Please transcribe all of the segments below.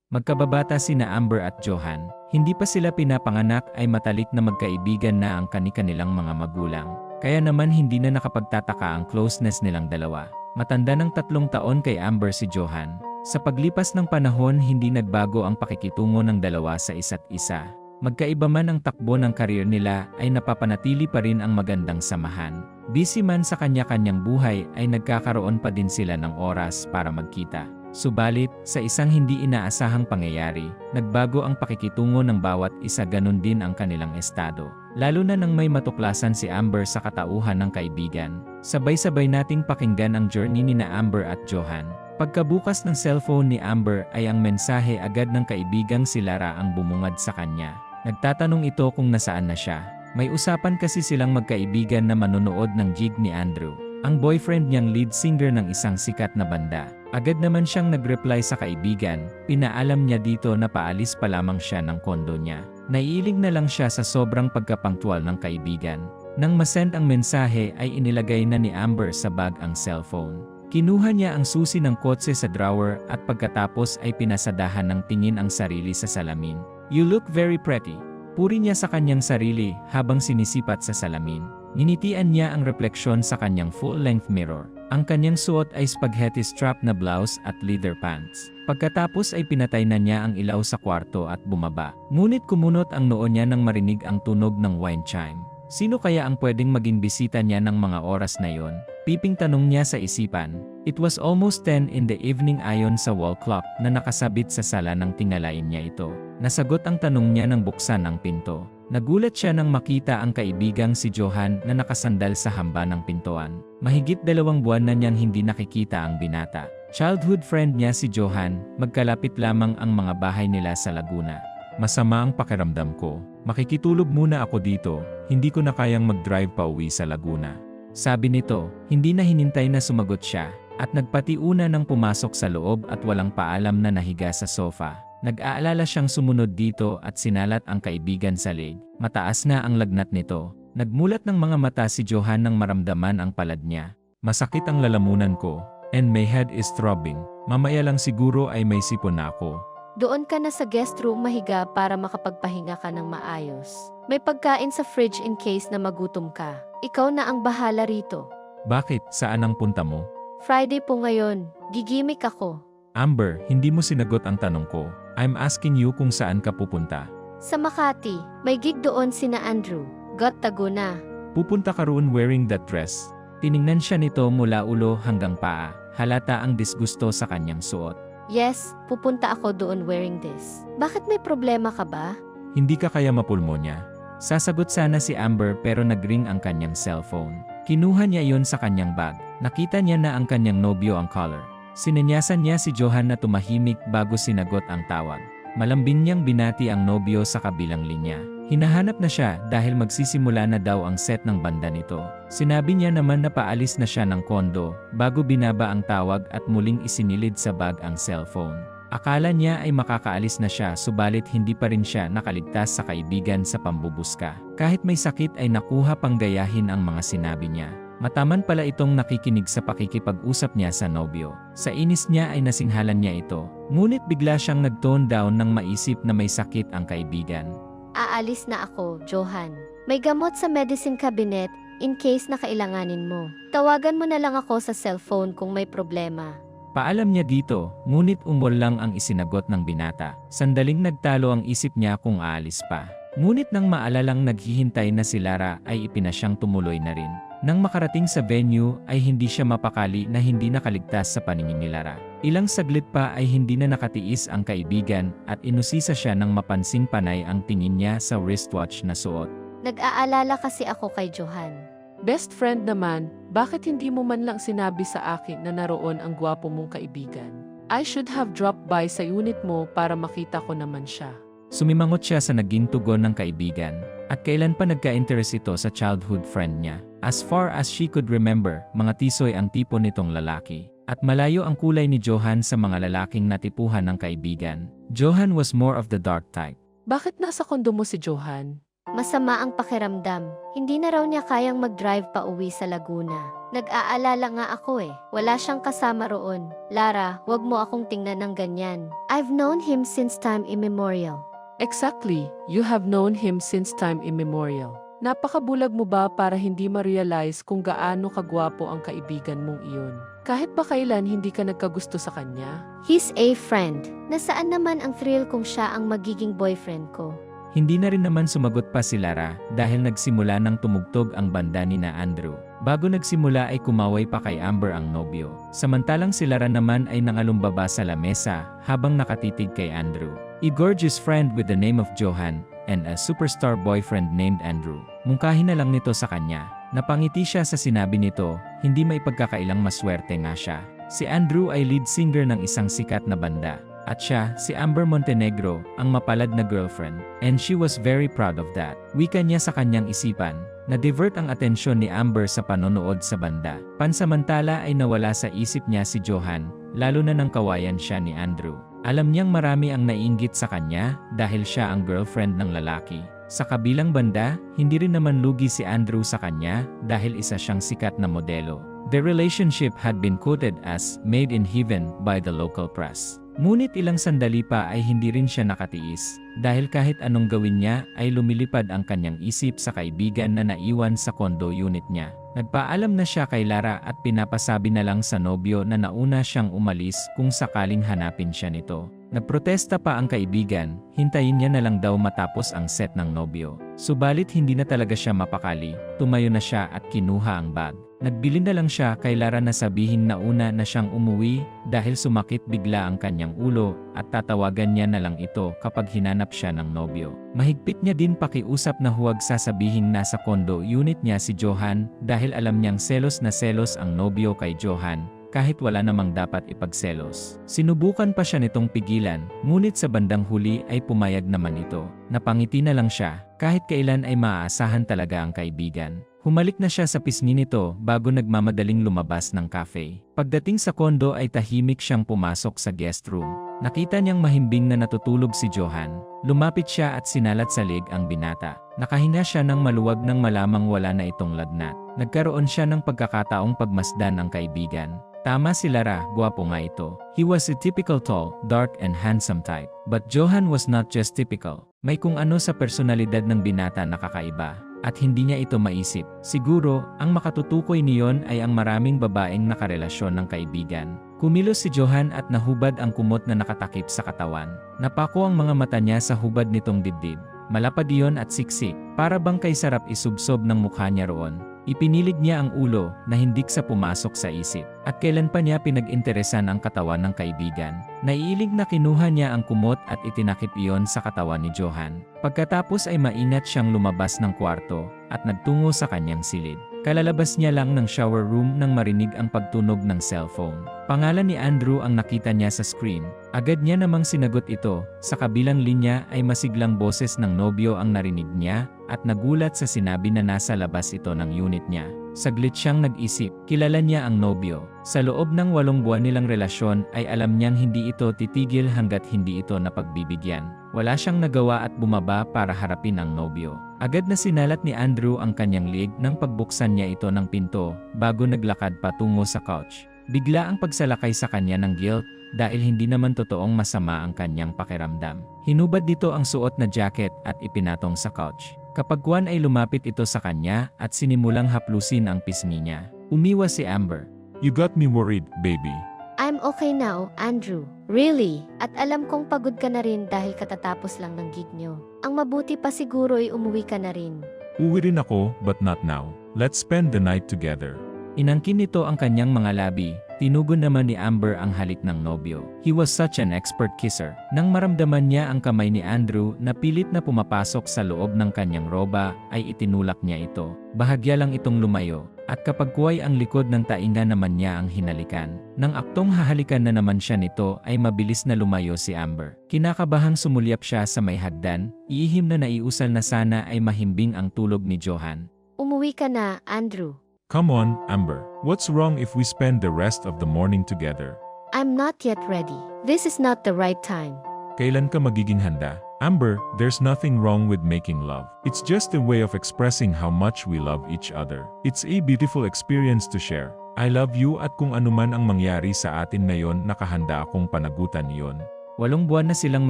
Magkababata sina Amber at Johan. Hindi pa sila pinapanganak ay matalik na magkaibigan na ang kani-kanilang mga magulang. Kaya naman hindi na nakapagtataka ang closeness nilang dalawa. Matanda ng 3 taon kay Amber si Johan. Sa paglipas ng panahon hindi nagbago ang pakikitungo ng dalawa sa isa't isa. Magkaiba man ang takbo ng karir nila ay napapanatili pa rin ang magandang samahan. Busy man sa kanya-kanyang buhay ay nagkakaroon pa din sila ng oras para magkita. Subalit, sa isang hindi inaasahang pangyayari, nagbago ang pakikitungo ng bawat isa, ganun din ang kanilang estado. Lalo na nang may matuklasan si Amber sa katauhan ng kaibigan. Sabay-sabay nating pakinggan ang journey ni na Amber at Johan. Pagkabukas ng cellphone ni Amber ay ang mensahe agad ng kaibigang si Lara ang bumungad sa kanya. Nagtatanong ito kung nasaan na siya. May usapan kasi silang magkaibigan na manonood ng gig ni Andrew, ang boyfriend niyang lead singer ng isang sikat na banda. Agad naman siyang nag-reply sa kaibigan, pinaalam niya dito na paalis pa lamang siya ng kondo niya. Naiiling na lang siya sa sobrang pagkapangtual ng kaibigan. Nang masend ang mensahe ay inilagay na ni Amber sa bag ang cellphone. Kinuha niya ang susi ng kotse sa drawer at pagkatapos ay pinasadahan ng tingin ang sarili sa salamin. "You look very pretty." Puri niya sa kanyang sarili habang sinisipat sa salamin. Ninitian niya ang refleksyon sa kanyang full-length mirror. Ang kanyang suot ay spaghetti strap na blouse at leather pants. Pagkatapos ay pinatay na niya ang ilaw sa kwarto at bumaba. Ngunit kumunot ang noo niya nang marinig ang tunog ng wine chime. Sino kaya ang pwedeng maging bisita niya ng mga oras na yon? Piping tanong niya sa isipan. It was almost 10 in the evening ayon sa wall clock na nakasabit sa sala nang tingalain niya ito. Nasagot ang tanong niya nang buksan ang pinto. Nagulat siya nang makita ang kaibigang si Johan na nakasandal sa hamba ng pintuan. Mahigit 2 buwan na niyang hindi nakikita ang binata. Childhood friend niya si Johan, magkalapit lamang ang mga bahay nila sa Laguna. "Masama ang pakiramdam ko. Makikitulog muna ako dito, hindi ko na kayang mag-drive pa uwi sa Laguna." Sabi nito, hindi na hinintay na sumagot siya, at nagpatiuna ng pumasok sa loob at walang paalam na nahiga sa sofa. Nag-aalala siyang sumunod dito at sinalat ang kaibigan sa leg. Mataas na ang lagnat nito. Nagmulat ng mga mata si Johan nang maramdaman ang palad niya. "Masakit ang lalamunan ko, and my head is throbbing. Mamaya lang siguro ay may sipon na ako." Doon ka na sa guest room mahiga para makapagpahinga ka ng maayos. May pagkain sa fridge in case na magutom ka. Ikaw na ang bahala rito. "Bakit? Saan ang punta mo?" Friday po ngayon. Gigimik ako. "Amber, hindi mo sinagot ang tanong ko. I'm asking you kung saan ka pupunta." Sa Makati, may gig doon sina Andrew. Got tago na. "Pupunta ka roon wearing that dress?" Tiningnan siya nito mula ulo hanggang paa. Halata ang disgusto sa kanyang suot. Yes, pupunta ako doon wearing this. Bakit may problema ka ba? "Hindi ka kaya mapulmonya?" Sasagot sana si Amber pero nagring ang kanyang cellphone. Kinuha niya yon sa kanyang bag. Nakita niya na ang kanyang nobyo ang caller. Sinenyasan niya si Johan na tumahimik bago sinagot ang tawag. Malambing niyang binati ang nobyo sa kabilang linya. Hinahanap na siya dahil magsisimula na daw ang set ng banda nito. Sinabi niya naman na paalis na siya ng kondo bago binaba ang tawag at muling isinilid sa bag ang cellphone. Akala niya ay makakaalis na siya subalit hindi pa rin siya nakaligtas sa kaibigan sa pambubuska. Kahit may sakit ay nakuha pang gayahin ang mga sinabi niya. Mataman pala itong nakikinig sa pakikipag-usap niya sa nobyo. Sa inis niya ay nasinghalan niya ito. Ngunit bigla siyang nag-tone down nang maisip na may sakit ang kaibigan. Aalis na ako, Johan. May gamot sa medicine cabinet in case na kailanganin mo. Tawagan mo na lang ako sa cellphone kung may problema. Paalam niya dito, ngunit umol lang ang isinagot ng binata. Sandaling nagtalo ang isip niya kung aalis pa. Ngunit nang maalalang naghihintay na si Lara ay ipinasyang tumuloy na rin. Nang makarating sa venue ay hindi siya mapakali na hindi nakaligtas sa paningin ni Lara. Ilang saglit pa ay hindi na nakatiis ang kaibigan at inusisa siya nang mapansing panay ang tingin niya sa wristwatch na suot. Nag-aalala kasi ako kay Johan. Best friend naman, bakit hindi mo man lang sinabi sa akin na naroon ang gwapo mong kaibigan? I should have dropped by sa unit mo para makita ko naman siya. Sumimangot siya sa naging tugon ng kaibigan. At kailan pa nagka-interest ito sa childhood friend niya? As far as she could remember, mga tisoy ang tipo nitong lalaki. At malayo ang kulay ni Johan sa mga lalaking natipuhan ng kaibigan. Johan was more of the dark type. Bakit nasa kondo mo si Johan? Masama ang pakiramdam. Hindi na raw niya kayang mag-drive pa uwi sa Laguna. Nag-aalala nga ako eh. Wala siyang kasama roon. Lara, wag mo akong tingnan ng ganyan. I've known him since time immemorial. Exactly, you have known him since time immemorial. Napakabulag mo ba para hindi ma-realize kung gaano kagwapo ang kaibigan mong iyon? Kahit ba kailan hindi ka nagkagusto sa kanya? He's a friend. Nasaan naman ang thrill kung siya ang magiging boyfriend ko? Hindi na rin naman sumagot pa si Lara dahil nagsimula ng tumugtog ang banda ni na Andrew. Bago nagsimula ay kumaway pa kay Amber ang nobyo. Samantalang si Lara naman ay nangalumbaba sa lamesa habang nakatitig kay Andrew. A gorgeous friend with the name of Johan and a superstar boyfriend named Andrew. Mungkahin na lang nito sa kanya. Napangiti siya sa sinabi nito, hindi may pagkakailang maswerte nga siya. Si Andrew ay lead singer ng isang sikat na banda. At siya, si Amber Montenegro, ang mapalad na girlfriend. And she was very proud of that. Wika niya sa kanyang isipan, na-divert ang atensyon ni Amber sa panonood sa banda. Pansamantala ay nawala sa isip niya si Johan, lalo na nang kawayan siya ni Andrew. Alam niyang marami ang naiinggit sa kanya dahil siya ang girlfriend ng lalaki. Sa kabilang banda, hindi rin naman lugi si Andrew sa kanya dahil isa siyang sikat na modelo. The relationship had been quoted as made in heaven by the local press. Ngunit ilang sandali pa ay hindi rin siya nakatiis dahil kahit anong gawin niya ay lumilipad ang kanyang isip sa kaibigan na naiwan sa condo unit niya. Nagpaalam na siya kay Lara at pinapasabi na lang sa nobyo na nauna siyang umalis kung sakaling hanapin siya nito. Nagprotesta pa ang kaibigan, hintayin niya na lang daw matapos ang set ng nobyo. Subalit hindi na talaga siya mapakali, tumayo na siya at kinuha ang bag. Nagbili na lang siya kay Lara na sabihin na una na siyang umuwi dahil sumakit bigla ang kanyang ulo at tatawagan niya na lang ito kapag hinanap siya ng nobyo. Mahigpit niya din pakiusap na huwag sasabihin nasa condo unit niya si Johan dahil alam niyang selos na selos ang nobyo kay Johan kahit wala namang dapat ipagselos. Sinubukan pa siya nitong pigilan, ngunit sa bandang huli ay pumayag naman ito. Napangiti na lang siya, kahit kailan ay maaasahan talaga ang kaibigan. Humalik na siya sa pisngi nito bago nagmamadaling lumabas ng cafe. Pagdating sa kondo ay tahimik siyang pumasok sa guest room. Nakita niyang mahimbing na natutulog si Johan. Lumapit siya at sinalat sa leg ang binata. Nakahinga siya ng maluwag nang malamang wala na itong lagnat. Nagkaroon siya ng pagkakataong pagmasdan ang kaibigan. Tama si Lara, gwapo nga ito. He was a typical tall, dark and handsome type. But Johan was not just typical. May kung ano sa personalidad ng binata na kakaiba. At hindi niya ito maisip. Siguro, ang makatutukoy niyon ay ang maraming babaeng nakarelasyon ng kaibigan. Kumilos si Johan at nahubad ang kumot na nakatakip sa katawan. Napako ang mga mata niya sa hubad nitong dibdib. Malapad iyon at siksik, para bang kay sarap isubsob ng mukha niya roon. Ipinilig niya ang ulo na hindik sa pumasok sa isip. At kailan pa niya pinag-interesan ang katawan ng kaibigan. Naiilig na kinuha niya ang kumot at itinakip iyon sa katawan ni Johan. Pagkatapos ay maingat siyang lumabas ng kwarto at nagtungo sa kanyang silid. Kalalabas niya lang ng shower room nang marinig ang pagtunog ng cellphone. Pangalan ni Andrew ang nakita niya sa screen. Agad niya namang sinagot ito. Sa kabilang linya ay masiglang boses ng nobyo ang narinig niya at nagulat sa sinabi na nasa labas ito ng unit niya. Saglit siyang nag-isip, kilala niya ang nobyo. Sa loob ng 8 buwan nilang relasyon ay alam niyang hindi ito titigil hanggat hindi ito napagbibigyan. Wala siyang nagawa at bumaba para harapin ang nobyo. Agad na sinalat ni Andrew ang kanyang leg nang pagbuksan niya ito ng pinto bago naglakad patungo sa couch. Bigla ang pagsalakay sa kanya ng guilt dahil hindi naman totoong masama ang kanyang pakiramdam. Hinubad dito ang suot na jacket at ipinatong sa couch. Kapag Juan ay lumapit ito sa kanya at sinimulang haplusin ang pisngi niya. Umiwas si Amber. You got me worried, baby. I'm okay now, Andrew. Really? At alam kong pagod ka na rin dahil katatapos lang ng gig nyo. Ang mabuti pa siguro ay umuwi ka na rin. Uwi rin ako, but not now. Let's spend the night together. Inangkin nito ang kanyang mga labi, tinugon naman ni Amber ang halik ng nobyo. He was such an expert kisser. Nang maramdaman niya ang kamay ni Andrew na pilit na pumapasok sa loob ng kanyang roba, ay itinulak niya ito. Bahagya lang itong lumayo, at kapag kuway ang likod ng tainga naman niya ang hinalikan. Nang aktong hahalikan na naman siya nito ay mabilis na lumayo si Amber. Kinakabahang sumulyap siya sa may hagdan, iihim na naiusal na sana ay mahimbing ang tulog ni Johan. Umuwi ka na, Andrew. Come on, Amber. What's wrong if we spend the rest of the morning together? I'm not yet ready. This is not the right time. Kailan ka magiging handa? Amber, there's nothing wrong with making love. It's just a way of expressing how much we love each other. It's a beautiful experience to share. I love you at kung anuman ang mangyari sa atin ngayon, nakahanda akong panagutan iyon. 8 buwan na silang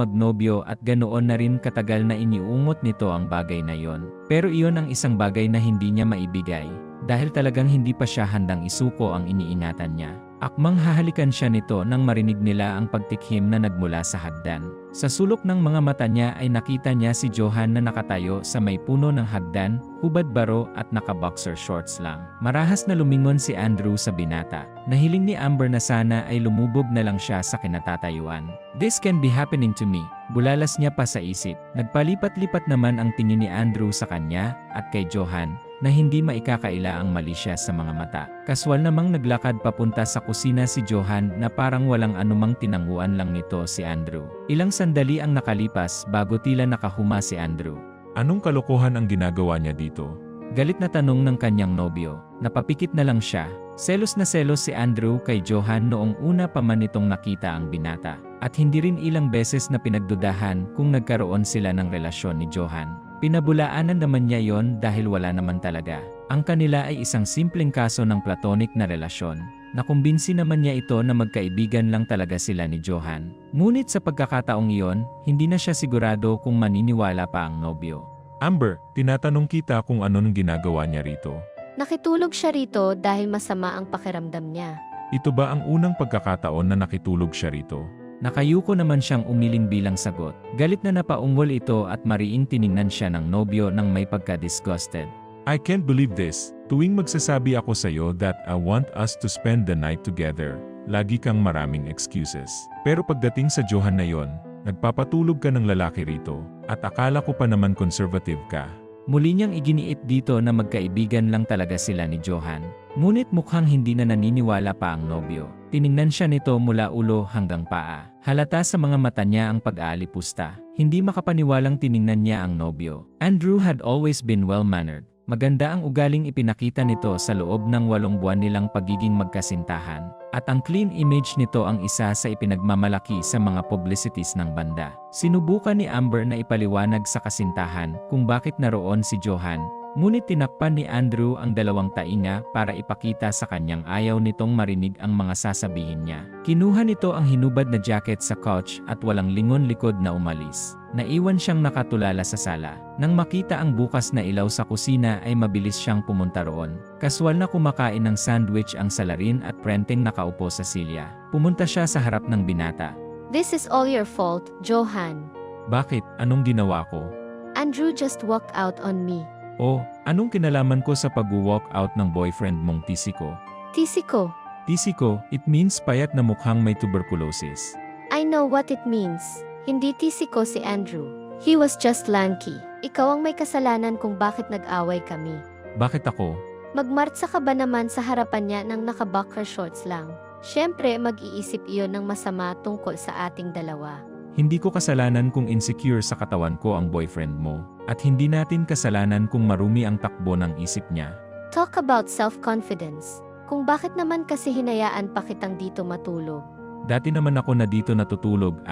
magnobyo at ganoon na rin katagal na iniungot nito ang bagay na yon. Pero iyon ang isang bagay na hindi niya maibigay, dahil talagang hindi pa siya handang isuko ang iniingatan niya. Akmang hahalikan siya nito nang marinig nila ang pagtikhim na nagmula sa hagdan. Sa sulok ng mga mata niya ay nakita niya si Johan na nakatayo sa may puno ng hagdan, hubad baro at naka-boxer shorts lang. Marahas na lumingon si Andrew sa binata. Nahiling ni Amber na sana ay lumubog na lang siya sa kinatatayuan. This can be happening to me. Bulalas niya pa sa isip. Nagpalipat-lipat naman ang tingin ni Andrew sa kanya at kay Johan, na hindi maikakaila ang mali siya sa mga mata. Kaswal namang naglakad papunta sa kusina si Johan na parang walang anumang tinanguan lang nito si Andrew. Ilang sandali ang nakalipas bago tila nakahuma si Andrew. Anong kalokohan ang ginagawa niya dito? Galit na tanong ng kanyang nobyo. Napapikit na lang siya. Selos na selos si Andrew kay Johan noong una pa man itong nakita ang binata. At hindi rin ilang beses na pinagdudahan kung nagkaroon sila ng relasyon ni Johan. Pinabulaanan naman niya yon dahil wala naman talaga. Ang kanila ay isang simpleng kaso ng platonic na relasyon. Nakumbinsi naman niya ito na magkaibigan lang talaga sila ni Johan. Ngunit sa pagkakataong iyon, hindi na siya sigurado kung maniniwala pa ang nobyo. Amber, tinatanong kita kung anong ginagawa niya rito. Nakitulog siya rito dahil masama ang pakiramdam niya. Ito ba ang unang pagkakataon na nakitulog siya rito? Nakayuko naman siyang umiling bilang sagot. Galit na napaungol ito at mariing tiningnan siya ng nobyo nang may pagka-disgusted. I can't believe this. Tuwing magsasabi ako sa'yo that I want us to spend the night together, lagi kang maraming excuses. Pero pagdating sa Johan na yon, nagpapatulog ka ng lalaki rito, at akala ko pa naman conservative ka. Muli niyang iginiit dito na magkaibigan lang talaga sila ni Johan. Ngunit mukhang hindi na naniniwala pa ang nobyo. Tiningnan siya nito mula ulo hanggang paa. Halata sa mga mata niya ang pag-aalipusta. Hindi makapaniwalang tiningnan niya ang nobyo. Andrew had always been well-mannered. Maganda ang ugaling ipinakita nito sa loob ng 8 buwan nilang pagiging magkasintahan. At ang clean image nito ang isa sa ipinagmamalaki sa mga publicities ng banda. Sinubukan ni Amber na ipaliwanag sa kasintahan kung bakit naroon si Johan, ngunit tinakpan ni Andrew ang 2 tainga para ipakita sa kanyang ayaw nitong marinig ang mga sasabihin niya. Kinuha nito ang hinubad na jacket sa couch at walang lingon likod na umalis. Naiwan siyang nakatulala sa sala. Nang makita ang bukas na ilaw sa kusina ay mabilis siyang pumunta roon. Kaswal na kumakain ng sandwich ang salarin at prenteng nakaupo sa silya. Pumunta siya sa harap ng binata. This is all your fault, Johan. Bakit? Anong ginawa ko? Andrew just walked out on me. Oh, anong kinalaman ko sa pag-walk out ng boyfriend mong Tisiko? Tisiko. Tisiko, it means payat na mukhang may tuberculosis. I know what it means. Hindi tisiko si Andrew. He was just lanky. Ikaw ang may kasalanan kung bakit nag-away kami. Bakit ako? Magmartsa ka ba naman sa harapan niya nang naka-boxer shorts lang? Siyempre, mag-iisip iyon ng masama tungkol sa ating dalawa. Hindi ko kasalanan kung insecure sa katawan ko ang boyfriend mo. At hindi natin kasalanan kung marumi ang takbo ng isip niya. Talk about self-confidence. Kung bakit naman kasi hinayaan pa kitang dito matulog. Dati naman ako na dito natutulog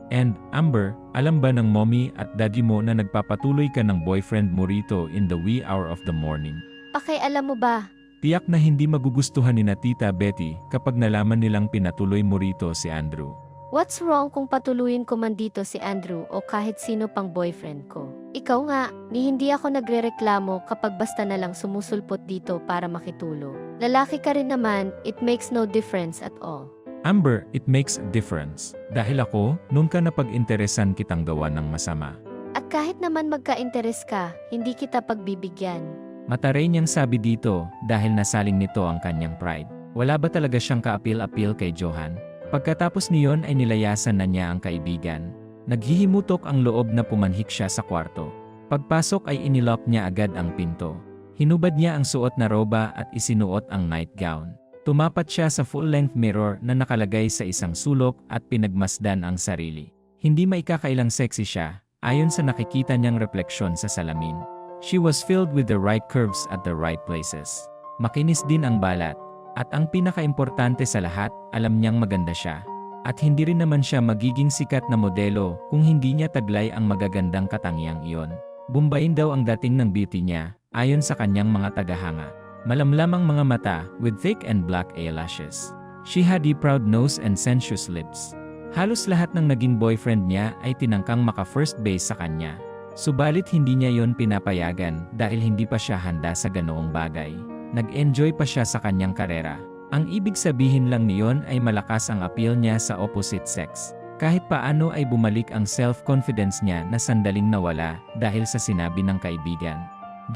And, Amber, alam ba ng mommy at daddy mo na nagpapatuloy ka ng boyfriend mo rito in the wee hour of the morning? Pakialam mo ba? Tiyak na hindi magugustuhan ni na Tita Betty kapag nalaman nilang pinatuloy mo rito si Andrew. What's wrong kung patuluyin ko man dito si Andrew o kahit sino pang boyfriend ko? Ikaw nga, hindi ako nagrereklamo kapag basta na lang sumusulpot dito para makitulog. Lalaki ka rin naman, it makes no difference at all. Amber, it makes a difference. Dahil ako, nung ka napag-interesan kitang gawa ng masama. At kahit naman magka-interes ka, hindi kita pagbibigyan. Mataray niyang sabi dito dahil nasaling nito ang kanyang pride. Wala ba talaga siyang ka-appeal-appeal kay Johan? Pagkatapos niyon ay nilayasan na niya ang kaibigan. Naghihimutok ang loob na pumanhik siya sa kwarto. Pagpasok ay inilock niya agad ang pinto. Hinubad niya ang suot na roba at isinuot ang nightgown. Tumapat siya sa full-length mirror na nakalagay sa isang sulok at pinagmasdan ang sarili. Hindi maikakailang sexy siya, ayon sa nakikita niyang refleksyon sa salamin. She was filled with the right curves at the right places. Makinis din ang balat. At ang pinakaimportante sa lahat, alam niyang maganda siya. At hindi rin naman siya magiging sikat na modelo kung hindi niya taglay ang magagandang katangiang iyon. Bumbayin daw ang dating ng beauty niya, ayon sa kanyang mga tagahanga. Malamlam ang mga mata, with thick and black eyelashes. She had a proud nose and sensuous lips. Halos lahat ng naging boyfriend niya ay tinangkang maka-first base sa kanya. Subalit hindi niya yon pinapayagan dahil hindi pa siya handa sa ganoong bagay. Nag-enjoy pa siya sa kanyang karera. Ang ibig sabihin lang niyon ay malakas ang appeal niya sa opposite sex. Kahit paano ay bumalik ang self-confidence niya na sandaling nawala dahil sa sinabi ng kaibigan.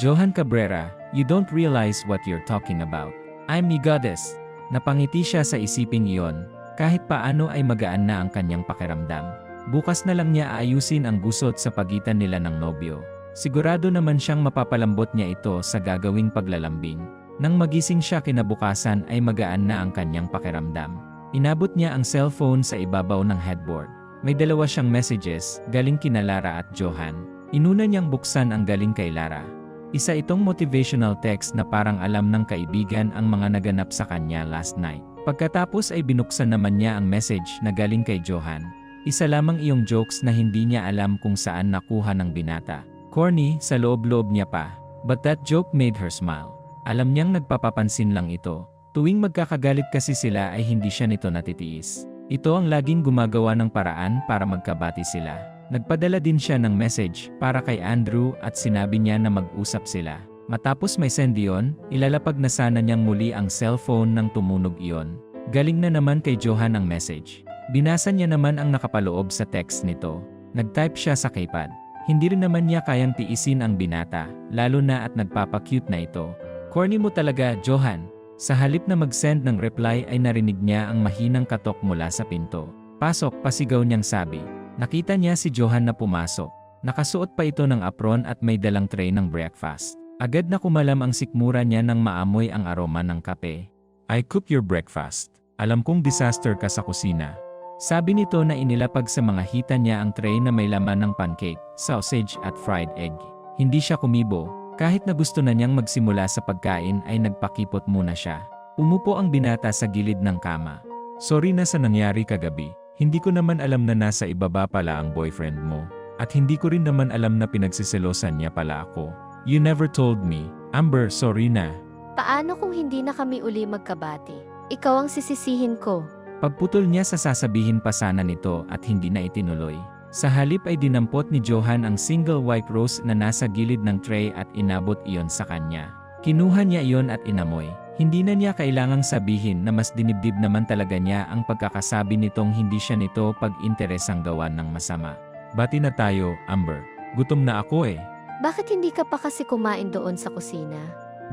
Johan Cabrera, you don't realize what you're talking about. I'm a goddess. Napangiti siya sa isiping iyon. Kahit paano ay magaan na ang kanyang pakiramdam. Bukas na lang niya aayusin ang gusot sa pagitan nila ng nobyo. Sigurado naman siyang mapapalambot niya ito sa gagawing paglalambing. Nang magising siya kinabukasan ay magaan na ang kanyang pakiramdam. Inabot niya ang cellphone sa ibabaw ng headboard. May dalawa siyang messages, galing kina Lara at Johan. Inuna niyang buksan ang galing kay Lara. Isa itong motivational text na parang alam ng kaibigan ang mga naganap sa kanya last night. Pagkatapos ay binuksan naman niya ang message na galing kay Johan. Isa lamang iyong jokes na hindi niya alam kung saan nakuha ng binata. Corny, sa loob-loob niya pa. But that joke made her smile. Alam niyang nagpapapansin lang ito. Tuwing magkakagalit kasi sila ay hindi siya nito natitiis. Ito ang laging gumagawa ng paraan para magkabati sila. Nagpadala din siya ng message para kay Andrew at sinabi niya na mag-usap sila. Matapos may send iyon, ilalapag na sana niyang muli ang cellphone nang tumunog iyon. Galing na naman kay Johan ang message. Binasa niya naman ang nakapaloob sa text nito. Nag-type siya sa keypad. Hindi rin naman niya kayang tiisin ang binata, lalo na at nagpapakute na ito. Corny mo talaga, Johan. Sa halip na mag-send ng reply ay narinig niya ang mahinang katok mula sa pinto. Pasok, pasigaw niyang sabi. Nakita niya si Johan na pumasok. Nakasuot pa ito ng apron at may dalang tray ng breakfast. Agad na kumalam ang sikmura niya nang maamoy ang aroma ng kape. I cook your breakfast. Alam kong disaster ka sa kusina. Sabi nito na inilapag sa mga hita niya ang tray na may laman ng pancake, sausage at fried egg. Hindi siya kumibo. Kahit na gusto na niyang magsimula sa pagkain ay nagpakipot muna siya. Umupo ang binata sa gilid ng kama. Sorry na sa nangyari kagabi. Hindi ko naman alam na nasa ibaba pala ang boyfriend mo. At hindi ko rin naman alam na pinagsiselosan niya pala ako. You never told me. Amber, sorry na. Paano kung hindi na kami uli magkabati? Ikaw ang sisisihin ko. Pagputol niya sa sasabihin pa sana nito at hindi na itinuloy. Sa halip ay dinampot ni Johan ang single white rose na nasa gilid ng tray at inabot iyon sa kanya. Kinuha niya iyon at inamoy. Hindi na niya kailangang sabihin na mas dinibdib naman talaga niya ang pagkakasabi nitong hindi siya nito pag-interesang gawan ng masama. Bati na tayo, Amber. Gutom na ako eh. Bakit hindi ka pa kasi kumain doon sa kusina?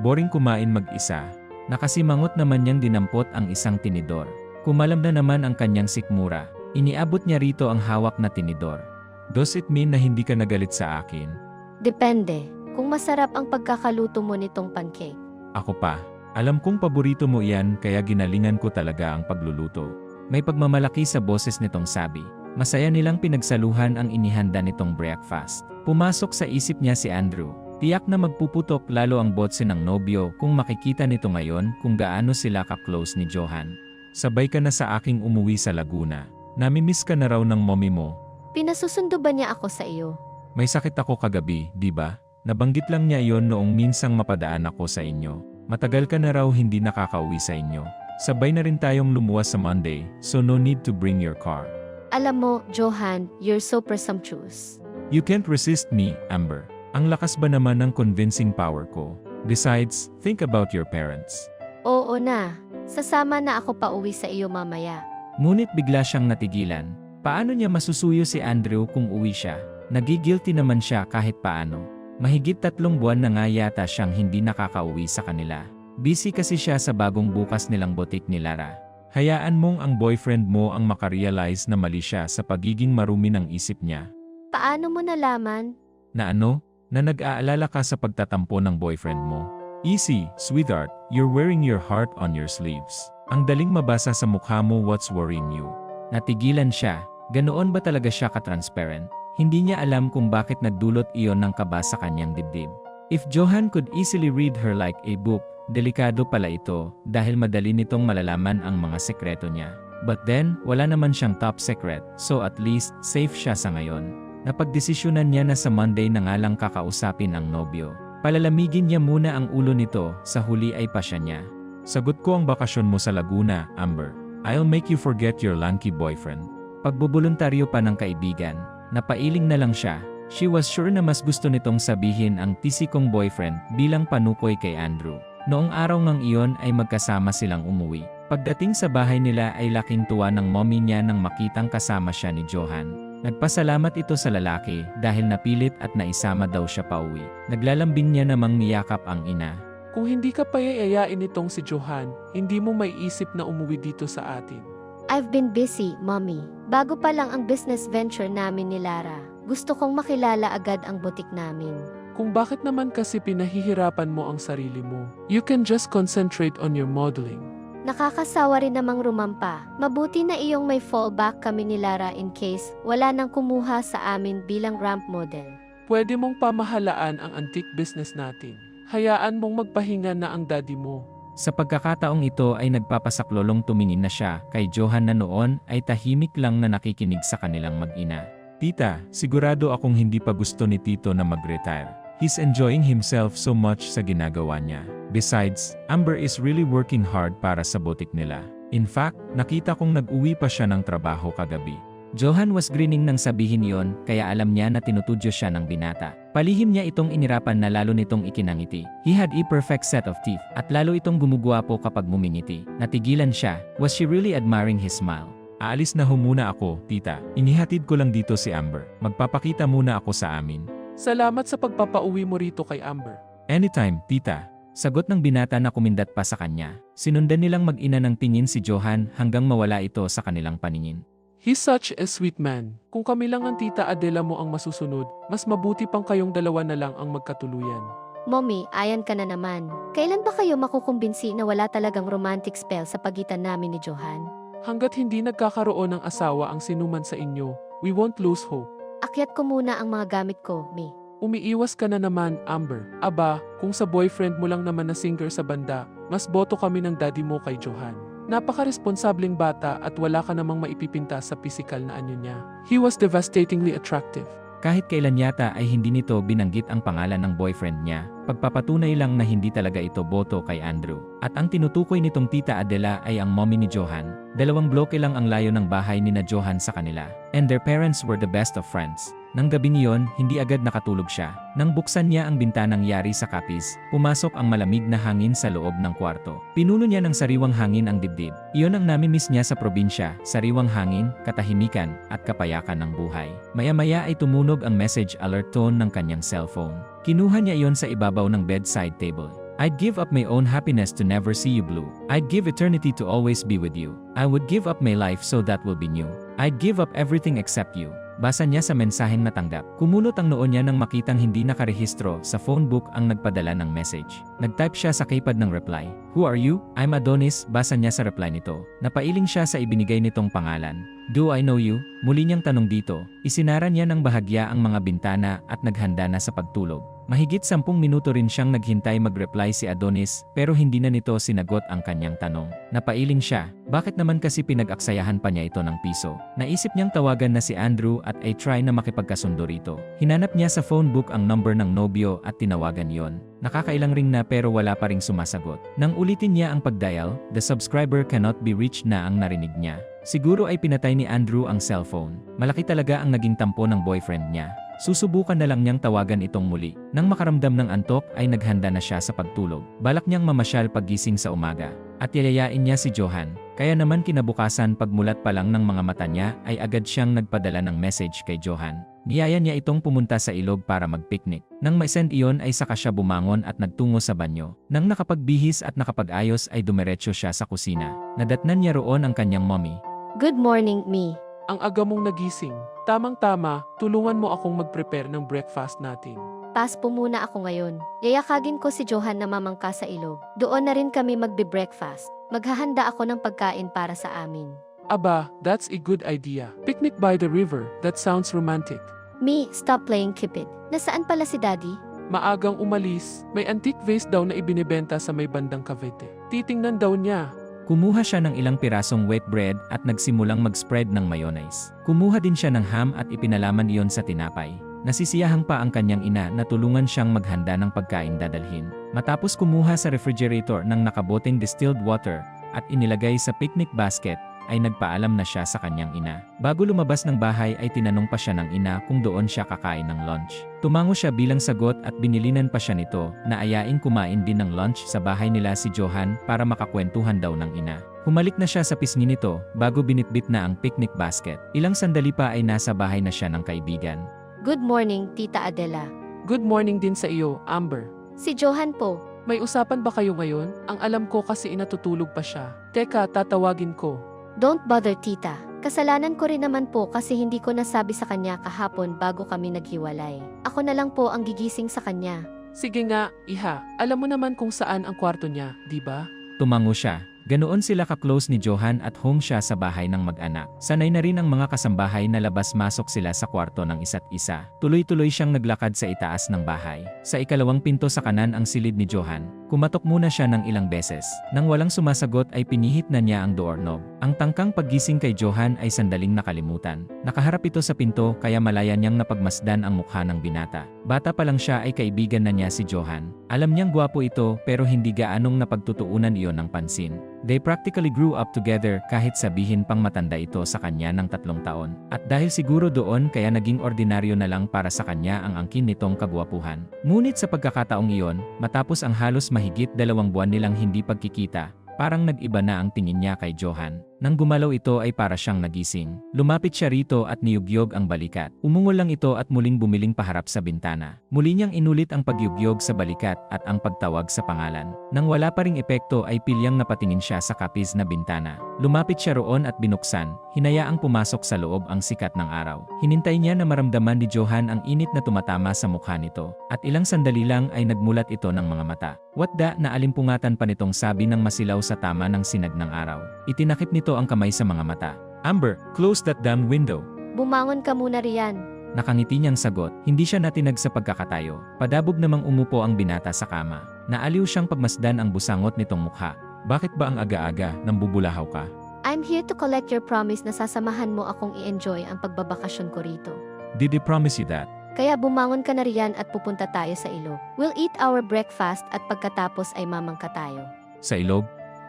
Boring kumain mag-isa. Nakasimangot naman niyang dinampot ang isang tinidor. Kumalam na naman ang kanyang sikmura. Iniabot niya rito ang hawak na tinidor. Does it mean na hindi ka nagalit sa akin? Depende. Kung masarap ang pagkakaluto mo nitong pancake. Ako pa. Alam kong paborito mo iyan kaya ginalingan ko talaga ang pagluluto. May pagmamalaki sa boses nitong sabi. Masaya nilang pinagsaluhan ang inihanda nitong breakfast. Pumasok sa isip niya si Andrew. Tiyak na magpuputok lalo ang botse ng nobyo kung makikita nito ngayon kung gaano sila ka-close ni Johan. Sabay ka na sa aking umuwi sa Laguna. Namimiss ka na raw ng mommy mo. Pinasusundo ba niya ako sa iyo? May sakit ako kagabi, di ba? Nabanggit lang niya iyon noong minsang mapadaan ako sa inyo. Matagal ka na raw hindi nakakauwi sa inyo. Sabay na rin tayong lumuwas sa Monday, so no need to bring your car. Alam mo, Johan, you're so presumptuous. You can't resist me, Amber. Ang lakas ba naman ng convincing power ko? Besides, think about your parents. Oo na. Sasama na ako pa uwi sa iyo mamaya. Ngunit bigla siyang natigilan. Paano niya masusuyo si Andrew kung uwi siya? Nagigilty naman siya kahit paano. Mahigit 3 buwan na nga yata siyang hindi nakakauwi sa kanila. Busy kasi siya sa bagong bukas nilang butik ni Lara. Hayaan mong ang boyfriend mo ang makarealize na mali siya sa pagiging marumi ng isip niya. Paano mo nalaman? Na ano? Na nag-aalala ka sa pagtatampo ng boyfriend mo. Easy, sweetheart, you're wearing your heart on your sleeves. Ang daling mabasa sa mukha mo what's worrying you. Natigilan siya. Ganoon ba talaga siya ka-transparent? Hindi niya alam kung bakit nagdulot iyon ng kaba sa kanyang dibdib. If Johan could easily read her like a book, delikado pala ito dahil madali nitong malalaman ang mga sekreto niya. But then, wala naman siyang top secret, so at least, safe siya sa ngayon. Napagdesisyonan niya na sa Monday na nga lang kakausapin ang nobyo. Palalamigin niya muna ang ulo nito, sa huli ay pasya niya. Sagot ko ang bakasyon mo sa Laguna, Amber. I'll make you forget your lanky boyfriend. Pagbubuluntaryo pa ng kaibigan, napailing na lang siya. She was sure na mas gusto nitong sabihin ang tisikong boyfriend bilang panukoy kay Andrew. Noong araw ngang iyon ay magkasama silang umuwi. Pagdating sa bahay nila ay laking tuwa ng mommy niya nang makitang kasama siya ni Johan. Nagpasalamat ito sa lalaki dahil napilit at naisama daw siya pauwi. Naglalambing niya namang niyakap ang ina. Kung hindi ka payayain itong si Johan, hindi mo maiisip na umuwi dito sa atin. I've been busy, Mommy. Bago pa lang ang business venture namin ni Lara. Gusto kong makilala agad ang butik namin. Kung bakit naman kasi pinahihirapan mo ang sarili mo. You can just concentrate on your modeling. Nakakasawa rin namang rumampa. Mabuti na iyong may fallback kami ni Lara in case wala nang kumuha sa amin bilang ramp model. Pwede mong pamahalaan ang antique business natin. Hayaan mong magpahinga na ang daddy mo. Sa pagkakataong ito ay nagpapasaklolong tumingin na siya kay Johan na noon ay tahimik lang na nakikinig sa kanilang mag-ina. Tita, sigurado akong hindi pa gusto ni Tito na mag-retire. He's enjoying himself so much sa ginagawa niya. Besides, Amber is really working hard para sa butik nila. In fact, nakita kong nag-uwi pa siya ng trabaho kagabi. Johan was grinning nang sabihin yon, kaya alam niya na tinutudyo siya ng binata. Palihim niya itong inirapan na lalo nitong ikinangiti. He had a perfect set of teeth, at lalo itong gumugwapo kapag mumingiti. Natigilan siya. Was she really admiring his smile? Aalis na muna ako, tita. Inihatid ko lang dito si Amber. Magpapakita muna ako sa amin. Salamat sa pagpapauwi mo rito kay Amber. Anytime, tita. Sagot ng binata na kumindat pa sa kanya. Sinundan nilang mag-ina ng tingin si Johan hanggang mawala ito sa kanilang paningin. He's such a sweet man. Kung kami lang ang tita Adela mo ang masusunod, mas mabuti pang kayong dalawa na lang ang magkatuluyan. Mommy, ayan ka na naman. Kailan ba kayo makukumbinsi na wala talagang romantic spell sa pagitan namin ni Johan? Hanggat hindi nagkakaroon ng asawa ang sinuman sa inyo, we won't lose hope. Akyat ko muna ang mga gamit ko, Mi. Umiiwas ka na naman, Amber. Aba, kung sa boyfriend mo lang naman na singer sa banda, mas boto kami ng daddy mo kay Johan. Napaka-responsableng bata at wala ka namang maipipinta sa pisikal na anyo niya. He was devastatingly attractive. Kahit kailan yata ay hindi nito binanggit ang pangalan ng boyfriend niya, pagpapatunay lang na hindi talaga ito boto kay Andrew. At ang tinutukoy nitong tita Adela ay ang mommy ni Johan. 2 bloke lang ang layo ng bahay ni na Johan sa kanila. And their parents were the best of friends. Nang gabing iyon, hindi agad nakatulog siya. Nang buksan niya ang bintanang yari sa kapis, pumasok ang malamig na hangin sa loob ng kwarto. Pinuno niya ng sariwang hangin ang dibdib. Iyon ang namimiss niya sa probinsya, sariwang hangin, katahimikan, at kapayakan ng buhay. Maya-maya ay tumunog ang message alert tone ng kanyang cellphone. Kinuha niya iyon sa ibabaw ng bedside table. I'd give up my own happiness to never see you blue. I'd give eternity to always be with you. I would give up my life so that will be new. I'd give up everything except you. Basa niya sa mensaheng natanggap. Kumunot ang noo niya nang makitang hindi nakarehistro sa phone book ang nagpadala ng message. Nag-type siya sa keypad ng reply. Who are you? I'm Adonis, basa niya sa reply nito. Napailing siya sa ibinigay nitong pangalan. Do I know you? Muli niyang tanong dito. Isinara niya ng bahagya ang mga bintana at naghanda na sa pagtulog. Mahigit 10 minuto rin siyang naghintay mag-reply si Adonis pero hindi na nito sinagot ang kanyang tanong. Napailing siya. Bakit naman kasi pinag-aksayahan pa niya ito ng piso? Naisip niyang tawagan na si Andrew at ay try na makipagkasundo rito. Hinanap niya sa phone book ang number ng nobyo at tinawagan yon. Nakakailang ring na pero wala pa ring sumasagot. Nang ulitin niya ang pagdial, the subscriber cannot be reached na ang narinig niya. Siguro ay pinatay ni Andrew ang cellphone. Malaki talaga ang naging tampo ng boyfriend niya. Susubukan na lang niyang tawagan itong muli. Nang makaramdam ng antok ay naghanda na siya sa pagtulog. Balak niyang mamasyal paggising sa umaga. At yayayain niya si Johan. Kaya naman kinabukasan pagmulat pa lang ng mga mata niya ay agad siyang nagpadala ng message kay Johan. Niyaya niya itong pumunta sa ilog para mag-picnic. Nang ma-send iyon ay saka siya bumangon at nagtungo sa banyo. Nang nakapagbihis at nakapag-ayos ay dumiretso siya sa kusina. Nadatnan niya roon ang kanyang mommy. Good morning, Mi. Ang aga mong nagising. Tamang-tama, tulungan mo akong mag-prepare ng breakfast natin. Pass po muna ako ngayon. Yayakagin ko si Johan na mamangka sa ilog. Doon na rin kami magbe-breakfast. Maghahanda ako ng pagkain para sa amin. Aba, that's a good idea. Picnic by the river, that sounds romantic. Mi, stop playing Cupid. Nasaan pala si Daddy? Maagang umalis, may antique vase daw na ibinibenta sa may bandang Cavite. Titingnan daw niya. Kumuha siya ng ilang pirasong wheat bread at nagsimulang mag-spread ng mayonnaise. Kumuha din siya ng ham at ipinalaman iyon sa tinapay. Nasisiyahang pa ang kanyang ina na tulungan siyang maghanda ng pagkain dadalhin. Matapos kumuha sa refrigerator ng nakaboteng distilled water at inilagay sa picnic basket, ay nagpaalam na siya sa kanyang ina. Bago lumabas ng bahay ay tinanong pa siya ng ina kung doon siya kakain ng lunch. Tumango siya bilang sagot at binilinan pa siya nito na ayaing kumain din ng lunch sa bahay nila si Johan para makakwentuhan daw ng ina. Humalik na siya sa pisngi nito bago binitbit na ang picnic basket. Ilang sandali pa ay nasa bahay na siya ng kaibigan. Good morning, Tita Adela. Good morning din sa iyo, Amber. Si Johan po. May usapan ba kayo ngayon? Ang alam ko kasi inatutulog pa siya. Teka, tatawagin ko. Don't bother, Tita. Kasalanan ko rin naman po kasi hindi ko nasabi sa kanya kahapon bago kami naghiwalay. Ako na lang po ang gigising sa kanya. Sige nga, iha. Alam mo naman kung saan ang kwarto niya, di ba? Tumango siya. Ganoon sila ka-close ni Johan at home siya sa bahay ng mag-anak. Sanay na rin ang mga kasambahay na labas-masok sila sa kwarto ng isa't isa. Tuloy-tuloy siyang naglakad sa itaas ng bahay. Sa ikalawang pinto sa kanan ang silid ni Johan. Kumatok muna siya ng ilang beses. Nang walang sumasagot ay pinihit na niya ang doorknob. Ang tangkang paggising kay Johan ay sandaling nakalimutan. Nakaharap ito sa pinto kaya malaya niyang napagmasdan ang mukha ng binata. Bata pa lang siya ay kaibigan na niya si Johan. Alam niyang gwapo ito pero hindi gaanong napagtutuunan iyon ng pansin. They practically grew up together kahit sabihin pang matanda ito sa kanya ng 3 taon. At dahil siguro doon kaya naging ordinaryo na lang para sa kanya ang angkin nitong kagwapuhan. Ngunit sa pagkakataong iyon, matapos ang halos mahigit 2 buwan nilang hindi pagkikita, parang nag-iba na ang tingin niya kay Johan. Nang gumalaw ito ay para siyang nagising. Lumapit siya rito at niyugyog ang balikat. Umungol lang ito at muling bumiling paharap sa bintana. Muli niyang inulit ang pagyugyog sa balikat at ang pagtawag sa pangalan. Nang wala pa ring epekto ay pilyang napatingin siya sa kapis na bintana. Lumapit siya roon at binuksan, hinayaang pumasok sa loob ang sikat ng araw. Hinintay niya na maramdaman ni Johan ang init na tumatama sa mukha nito. At ilang sandali lang ay nagmulat ito ng mga mata. Watda na alimpungatan pa nitong sabi ng masilaw sa tama ng sinag ng araw. Itinakip nito ang kamay sa mga mata. Amber, close that damn window. Bumangon ka muna riyan. Nakangiti niyang sagot, hindi siya natinag sa pagkakatayo. Padabog namang umupo ang binata sa kama. Naaliw siyang pagmasdan ang busangot nitong mukha. Bakit ba ang aga-aga nang bubulahaw ka? I'm here to collect your promise na sasamahan mo akong i-enjoy ang pagbabakasyon ko rito. Did they promise you that? Kaya bumangon ka na riyan at pupunta tayo sa ilog. We'll eat our breakfast at pagkatapos ay mamangka tayo. Sa ilog?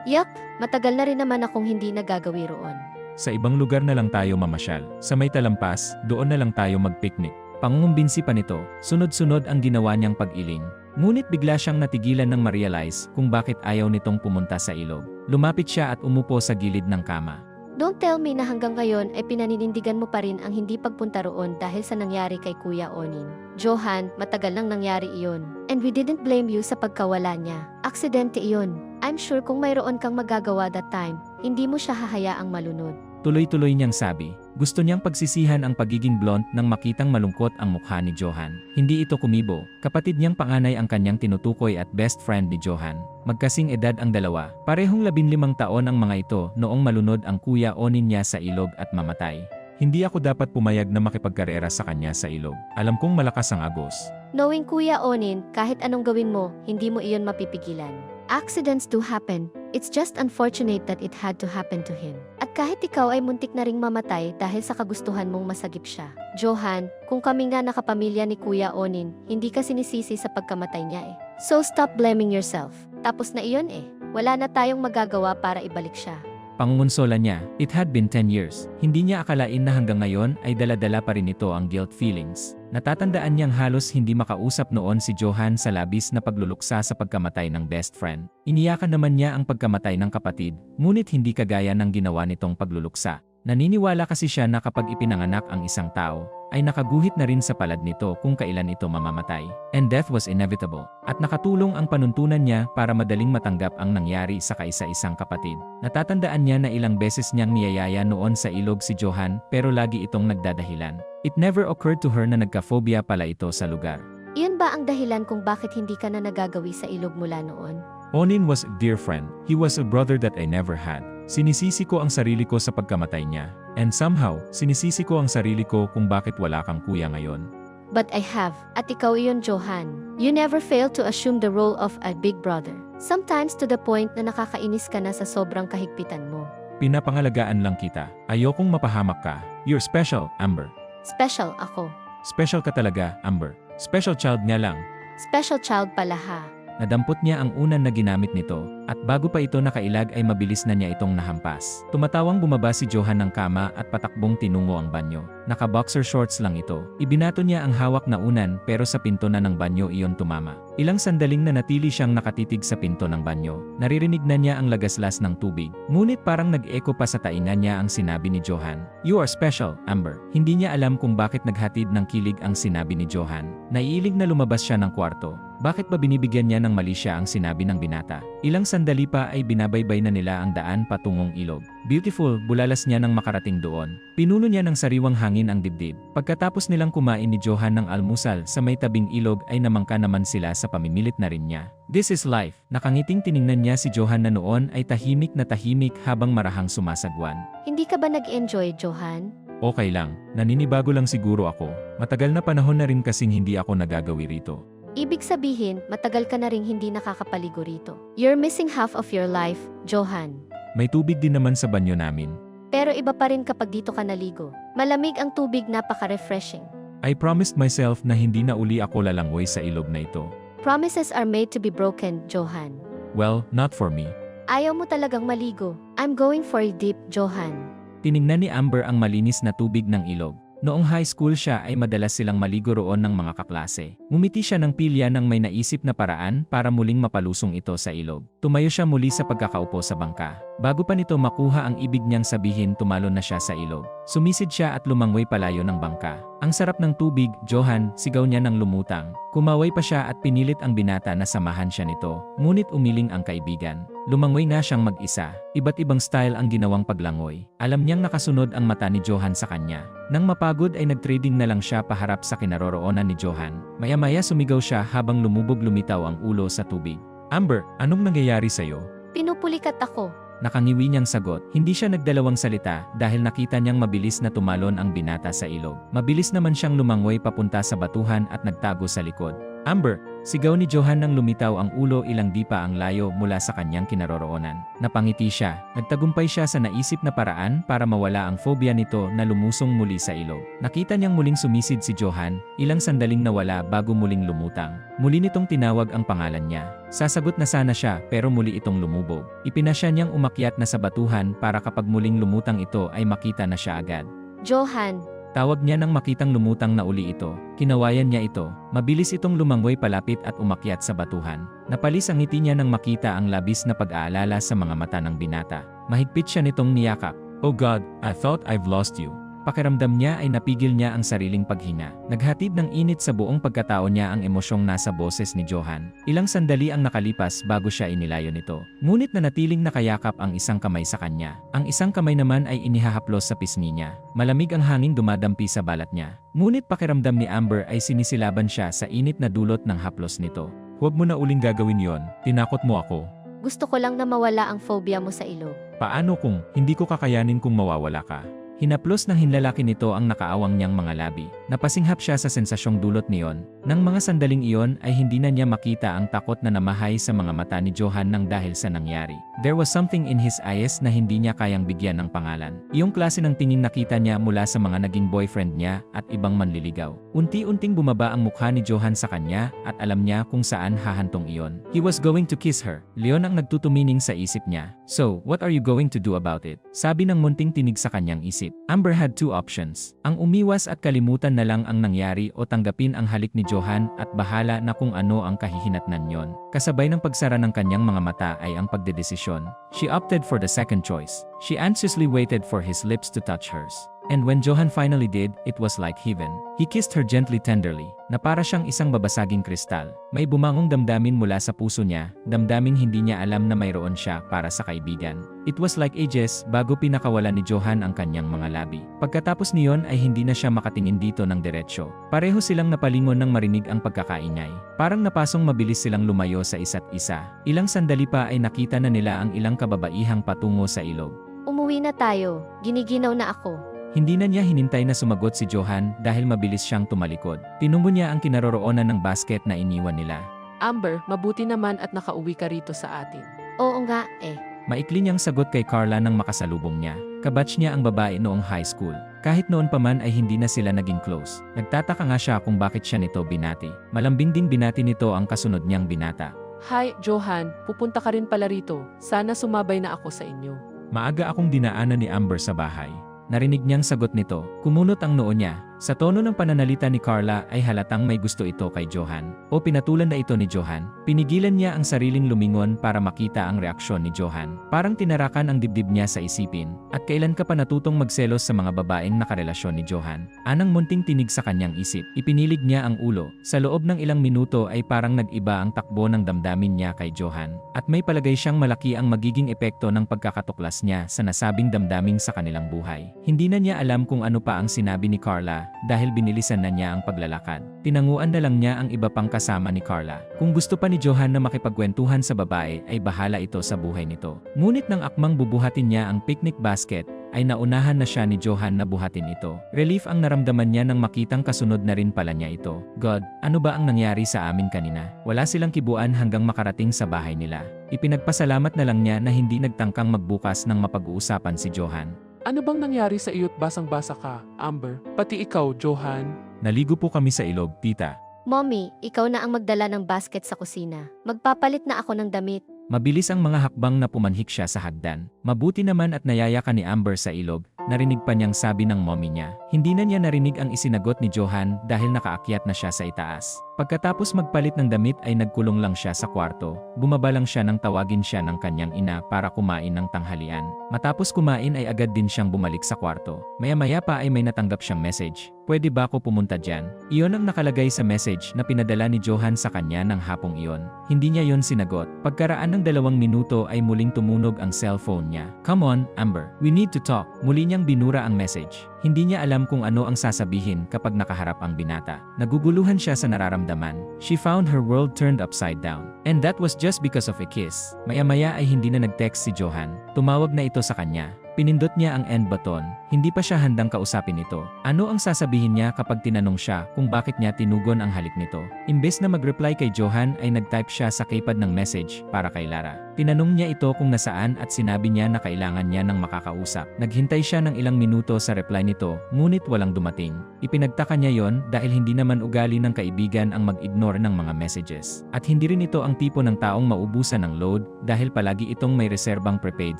Yup, matagal na rin naman akong hindi nagagawi roon. Sa ibang lugar na lang tayo mamasyal. Sa may talampas, doon na lang tayo mag-picnic. Pangungumbinsi pa nito, sunod-sunod ang ginawa niyang pag-iling. Ngunit bigla siyang natigilan nang ma-realize kung bakit ayaw nitong pumunta sa ilog. Lumapit siya at umupo sa gilid ng kama. Don't tell me na hanggang ngayon ay pinaninindigan mo pa rin ang hindi pagpunta roon dahil sa nangyari kay Kuya Onin. Johan, matagal nang nangyari iyon. And we didn't blame you sa pagkawala niya. Aksidente iyon. I'm sure kung mayroon kang magagawa that time, hindi mo siya hahayaang malunod. Tuloy-tuloy niyang sabi. Gusto niyang pagsisihan ang pagiging blonde nang makitang malungkot ang mukha ni Johan. Hindi ito kumibo. Kapatid niyang panganay ang kanyang tinutukoy at best friend ni Johan. Magkasing edad ang dalawa. Parehong 15 taon ang mga ito noong malunod ang Kuya Onin niya sa ilog at mamatay. Hindi ako dapat pumayag na makipagkarera sa kanya sa ilog. Alam kong malakas ang agos. Knowing Kuya Onin, kahit anong gawin mo, hindi mo iyon mapipigilan. Accidents do happen. It's just unfortunate that it had to happen to him. At kahit ikaw ay muntik na ring mamatay dahil sa kagustuhan mong masagip siya. Johan, kung kami nga nakapamilya ni Kuya Onin, hindi ka sinisisi sa pagkamatay niya eh. So stop blaming yourself. Tapos na iyon eh. Wala na tayong magagawa para ibalik siya. Pangungonsola niya, it had been 10 years. Hindi niya akalain na hanggang ngayon ay dala-dala pa rin ito ang guilt feelings. Natatandaan niyang halos hindi makausap noon si Johan sa labis na pagluluksa sa pagkamatay ng best friend. Iniyakan naman niya ang pagkamatay ng kapatid, ngunit hindi kagaya ng ginawa nitong pagluluksa. Naniniwala kasi siya na kapag ipinanganak ang isang tao, ay nakaguhit na rin sa palad nito kung kailan ito mamamatay. And death was inevitable. At nakatulong ang panuntunan niya para madaling matanggap ang nangyari sa kaisa-isang kapatid. Natatandaan niya na ilang beses niyang niyayaya noon sa ilog si Johan pero lagi itong nagdadahilan. It never occurred to her na nagka-phobia pala ito sa lugar. Iyon ba ang dahilan kung bakit hindi ka na nagagawi sa ilog mula noon? Onin was a dear friend. He was a brother that I never had. Sinisisi ko ang sarili ko sa pagkamatay niya. And somehow, sinisisi ko ang sarili ko kung bakit wala kang kuya ngayon. But I have. At ikaw iyon, Johan. You never fail to assume the role of a big brother. Sometimes to the point na nakakainis ka na sa sobrang kahigpitan mo. Pinapangalagaan lang kita. Ayokong mapahamak ka. You're special, Amber. Special ako. Special ka talaga, Amber. Special child nga lang. Special child pala ha. Nadampot niya ang unan na ginamit nito, at bago pa ito nakailag ay mabilis na niya itong nahampas. Tumatawang bumaba si Johan ng kama at patakbong tinungo ang banyo. Naka-boxer shorts lang ito. Ibinato niya ang hawak na unan pero sa pinto na ng banyo iyon tumama. Ilang sandaling nanatili siyang nakatitig sa pinto ng banyo. Naririnig na niya ang lagaslas ng tubig. Ngunit parang nag-echo pa sa tainga niya ang sinabi ni Johan. You are special, Amber. Hindi niya alam kung bakit naghatid ng kilig ang sinabi ni Johan. Naiilig na lumabas siya ng kwarto. Bakit ba binibigyan niya ng mali siya ang sinabi ng binata? Ilang sandali pa ay binabaybay na nila ang daan patungong ilog. Beautiful, bulalas niya nang makarating doon. Pinuno niya ng sariwang hangin ang dibdib. Pagkatapos nilang kumain ni Johan ng almusal sa may tabing ilog ay namangka naman sila sa pamimilit na rin niya. This is life. Nakangiting tiningnan niya si Johan na noon ay tahimik na tahimik habang marahang sumasagwan. Hindi ka ba nag-enjoy, Johan? Okay lang, naninibago lang siguro ako. Matagal na panahon na rin kasing hindi ako nagagawi rito. Ibig sabihin, matagal ka na ring hindi nakakapaligo rito. You're missing half of your life, Johan. May tubig din naman sa banyo namin. Pero iba pa rin kapag dito ka naligo. Malamig ang tubig, napaka-refreshing. I promised myself na hindi na uli ako lalangoy sa ilog na ito. Promises are made to be broken, Johan. Well, not for me. Ayaw mo talagang maligo. I'm going for a dip, Johan. Tiningnan ni Amber ang malinis na tubig ng ilog. Noong high school siya ay madalas silang maligo roon ng mga kaklase. Ngumiti siya ng pilya nang may naisip na paraan para muling mapalusong ito sa ilog. Tumayo siya muli sa pagkakaupo sa bangka. Bago pa nito makuha ang ibig niyang sabihin, tumalon na siya sa ilog. Sumisid siya at lumangoy palayo ng bangka. Ang sarap ng tubig, Johan, sigaw niya nang lumutang. Kumaway pa siya at pinilit ang binata na samahan siya nito, ngunit umiling ang kaibigan. Lumangoy na siyang mag-isa. Iba't ibang style ang ginawang paglangoy. Alam niyang nakasunod ang mata ni Johan sa kanya. Nang mapagod ay nagtrading na lang siya paharap sa kinaroroonan ni Johan. Maya-maya sumigaw siya habang lumubog lumitaw ang ulo sa tubig. Amber, anong nangyayari sa'yo? Pinupulikat ako. Nakangiwi niyang sagot. Hindi siya nagdalawang salita dahil nakita niyang mabilis na tumalon ang binata sa ilog. Mabilis naman siyang lumangoy papunta sa batuhan at nagtago sa likod. Amber, sigaw ni Johan nang lumitaw ang ulo ilang di pa ang layo mula sa kanyang kinaroroonan. Napangiti siya. Nagtagumpay siya sa naisip na paraan para mawala ang phobia nito na lumusong muli sa ilog. Nakita niyang muling sumisid si Johan, ilang sandaling nawala bago muling lumutang. Muli nitong tinawag ang pangalan niya. Sasagot na sana siya pero muli itong lumubog. Ipinasya niyang umakyat na sa batuhan para kapag muling lumutang ito ay makita na siya agad. Johan, Tawag niya nang makitang lumutang na uli ito. Kinawayan niya ito. Mabilis itong lumangoy palapit at umakyat sa batuhan. Napalis ang ngiti niya nang makita ang labis na pag-aalala sa mga mata ng binata. Mahigpit siya nitong niyakap. Oh God, I thought I've lost you. Pakiramdam niya ay napigil niya ang sariling paghinga. Naghatid ng init sa buong pagkatao niya ang emosyong nasa boses ni Johan. Ilang sandali ang nakalipas bago siya inilayo nito. Ngunit nanatiling nakayakap ang isang kamay sa kanya. Ang isang kamay naman ay inihahaplos sa pisngi niya. Malamig ang hangin dumadampi sa balat niya. Ngunit pakiramdam ni Amber ay sinisilaban siya sa init na dulot ng haplos nito. Huwag mo na uling gagawin yon. Tinakot mo ako. gusto ko lang na mawala ang phobia mo sa ilog. Paano kung hindi ko kakayanin kung mawawala ka? Hinaplos ng hinlalaki nito ang nakaawang niyang mga labi. Napasinghap siya sa sensasyong dulot niyon. Nang mga sandaling iyon ay hindi na niya makita ang takot na namahay sa mga mata ni Johan nang dahil sa nangyari. There was something in his eyes na hindi niya kayang bigyan ng pangalan. Iyong klase ng tingin nakita niya mula sa mga naging boyfriend niya at ibang manliligaw. Unti-unting bumaba ang mukha ni Johan sa kanya at alam niya kung saan hahantong iyon. He was going to kiss her. Leon ang nagtutumining sa isip niya. So, what are you going to do about it? Sabi ng munting tinig sa kanyang isip. Amber had two options. Ang umiwas at kalimutan na lang ang nangyari o tanggapin ang halik ni Johan at bahala na kung ano ang kahihinatnan niyon. Kasabay ng pagsara ng kanyang mga mata ay ang pagdedesisyon. She opted for the second choice. She anxiously waited for his lips to touch hers. And when Johan finally did, it was like heaven. He kissed her gently tenderly, na para siyang isang babasaging kristal. May bumangong damdamin mula sa puso niya, damdaming hindi niya alam na mayroon siya para sa kaibigan. It was like ages bago pinakawala ni Johan ang kanyang mga labi. Pagkatapos niyon ay hindi na siya makatingin dito ng diretsyo. Pareho silang napalingon nang marinig ang pagkakaingay. Parang napasong mabilis silang lumayo sa isa't isa. Ilang sandali pa ay nakita na nila ang ilang kababaihang patungo sa ilog. Umuwi na tayo. Giniginaw na ako. Hindi na niya hinintay na sumagot si Johan dahil mabilis siyang tumalikod. Tinunggo niya ang kinaroroonan ng basket na iniwan nila. Amber, mabuti naman at nakauwi ka rito sa atin. Oo nga eh. Maikli niyang sagot kay Carla nang makasalubong niya. Kabatch niya ang babae noong high school. Kahit noon pa man ay hindi na sila naging close. Nagtataka nga siya kung bakit siya nito binati. Malambing ding binati nito ang kasunod niyang binata. Hi, Johan, pupunta ka rin pala rito. Sana sumabay na ako sa inyo. Maaga akong dinaanan ni Amber sa bahay. Narinig niyang sagot nito, kumunot ang noo niya. Sa tono ng pananalita ni Carla ay halatang may gusto ito kay Johan. O pinatulan na ito ni Johan. Pinigilan niya ang sariling lumingon para makita ang reaksyon ni Johan. Parang tinarakan ang dibdib niya sa isipin. At kailan ka pa natutong magselos sa mga babaeng nakarelasyon ni Johan? Anang munting tinig sa kanyang isip. Ipinilig niya ang ulo. Sa loob ng ilang minuto ay parang nag-iba ang takbo ng damdamin niya kay Johan. At may palagay siyang malaki ang magiging epekto ng pagkakatuklas niya sa nasabing damdamin sa kanilang buhay. Hindi na niya alam kung ano pa ang sinabi ni Carla dahil binilisan na niya ang paglalakad. Tinanguan na lang niya ang iba pang kasama ni Carla. Kung gusto pa ni Johan na makipagkwentuhan sa babae ay bahala ito sa buhay nito. Ngunit nang akmang bubuhatin niya ang picnic basket, ay naunahan na siya ni Johan na buhatin ito. Relief ang naramdaman niya nang makitang kasunod na rin pala niya ito. God, ano ba ang nangyari sa amin kanina? Wala silang kibuan hanggang makarating sa bahay nila. Ipinagpasalamat na lang niya na hindi nagtangkang magbukas ng mapag-uusapan si Johan. Ano bang nangyari sa iyo't basang-basa ka, Amber? Pati ikaw, Johan. Naligo po kami sa ilog, tita. Mommy, ikaw na ang magdala ng basket sa kusina. Magpapalit na ako ng damit. Mabilis ang mga hakbang na pumanhik siya sa hagdan. Mabuti naman at nayayakan ni Amber sa ilog. Narinig pa niyang sabi ng mommy niya. Hindi na niya narinig ang isinagot ni Johan dahil nakaakyat na siya sa itaas. Pagkatapos magpalit ng damit ay nagkulong lang siya sa kwarto. Bumaba lang siya nang tawagin siya ng kanyang ina para kumain ng tanghalian. Matapos kumain ay agad din siyang bumalik sa kwarto. Maya-maya pa ay may natanggap siyang message. Pwede ba ako pumunta dyan? Iyon ang nakalagay sa message na pinadala ni Johan sa kanya ng hapong iyon. Hindi niya yon sinagot. Pagkaraan ng 2 minuto ay muling tumunog ang cellphone niya. Come on, Amber. We need to talk. Muli niyang binura ang message. Hindi niya alam kung ano ang sasabihin kapag nakaharap ang binata. Naguguluhan siya sa nararamdaman. She found her world turned upside down. And that was just because of a kiss. Maya-maya ay hindi na nag-text si Johan. Tumawag na ito sa kanya. Pinindot niya ang end button. Hindi pa siya handang kausapin ito. Ano ang sasabihin niya kapag tinanong siya kung bakit niya tinugon ang halik nito? Imbes na mag-reply kay Johan ay nag-type siya sa keypad ng message para kay Lara. Tinanong niya ito kung nasaan at sinabi niya na kailangan niya ng makakausap. Naghintay siya ng ilang minuto sa reply nito, ngunit walang dumating. Ipinagtaka niya yon dahil hindi naman ugali ng kaibigan ang mag-ignore ng mga messages. At hindi rin ito ang tipo ng taong maubusan ng load dahil palagi itong may reserbang prepaid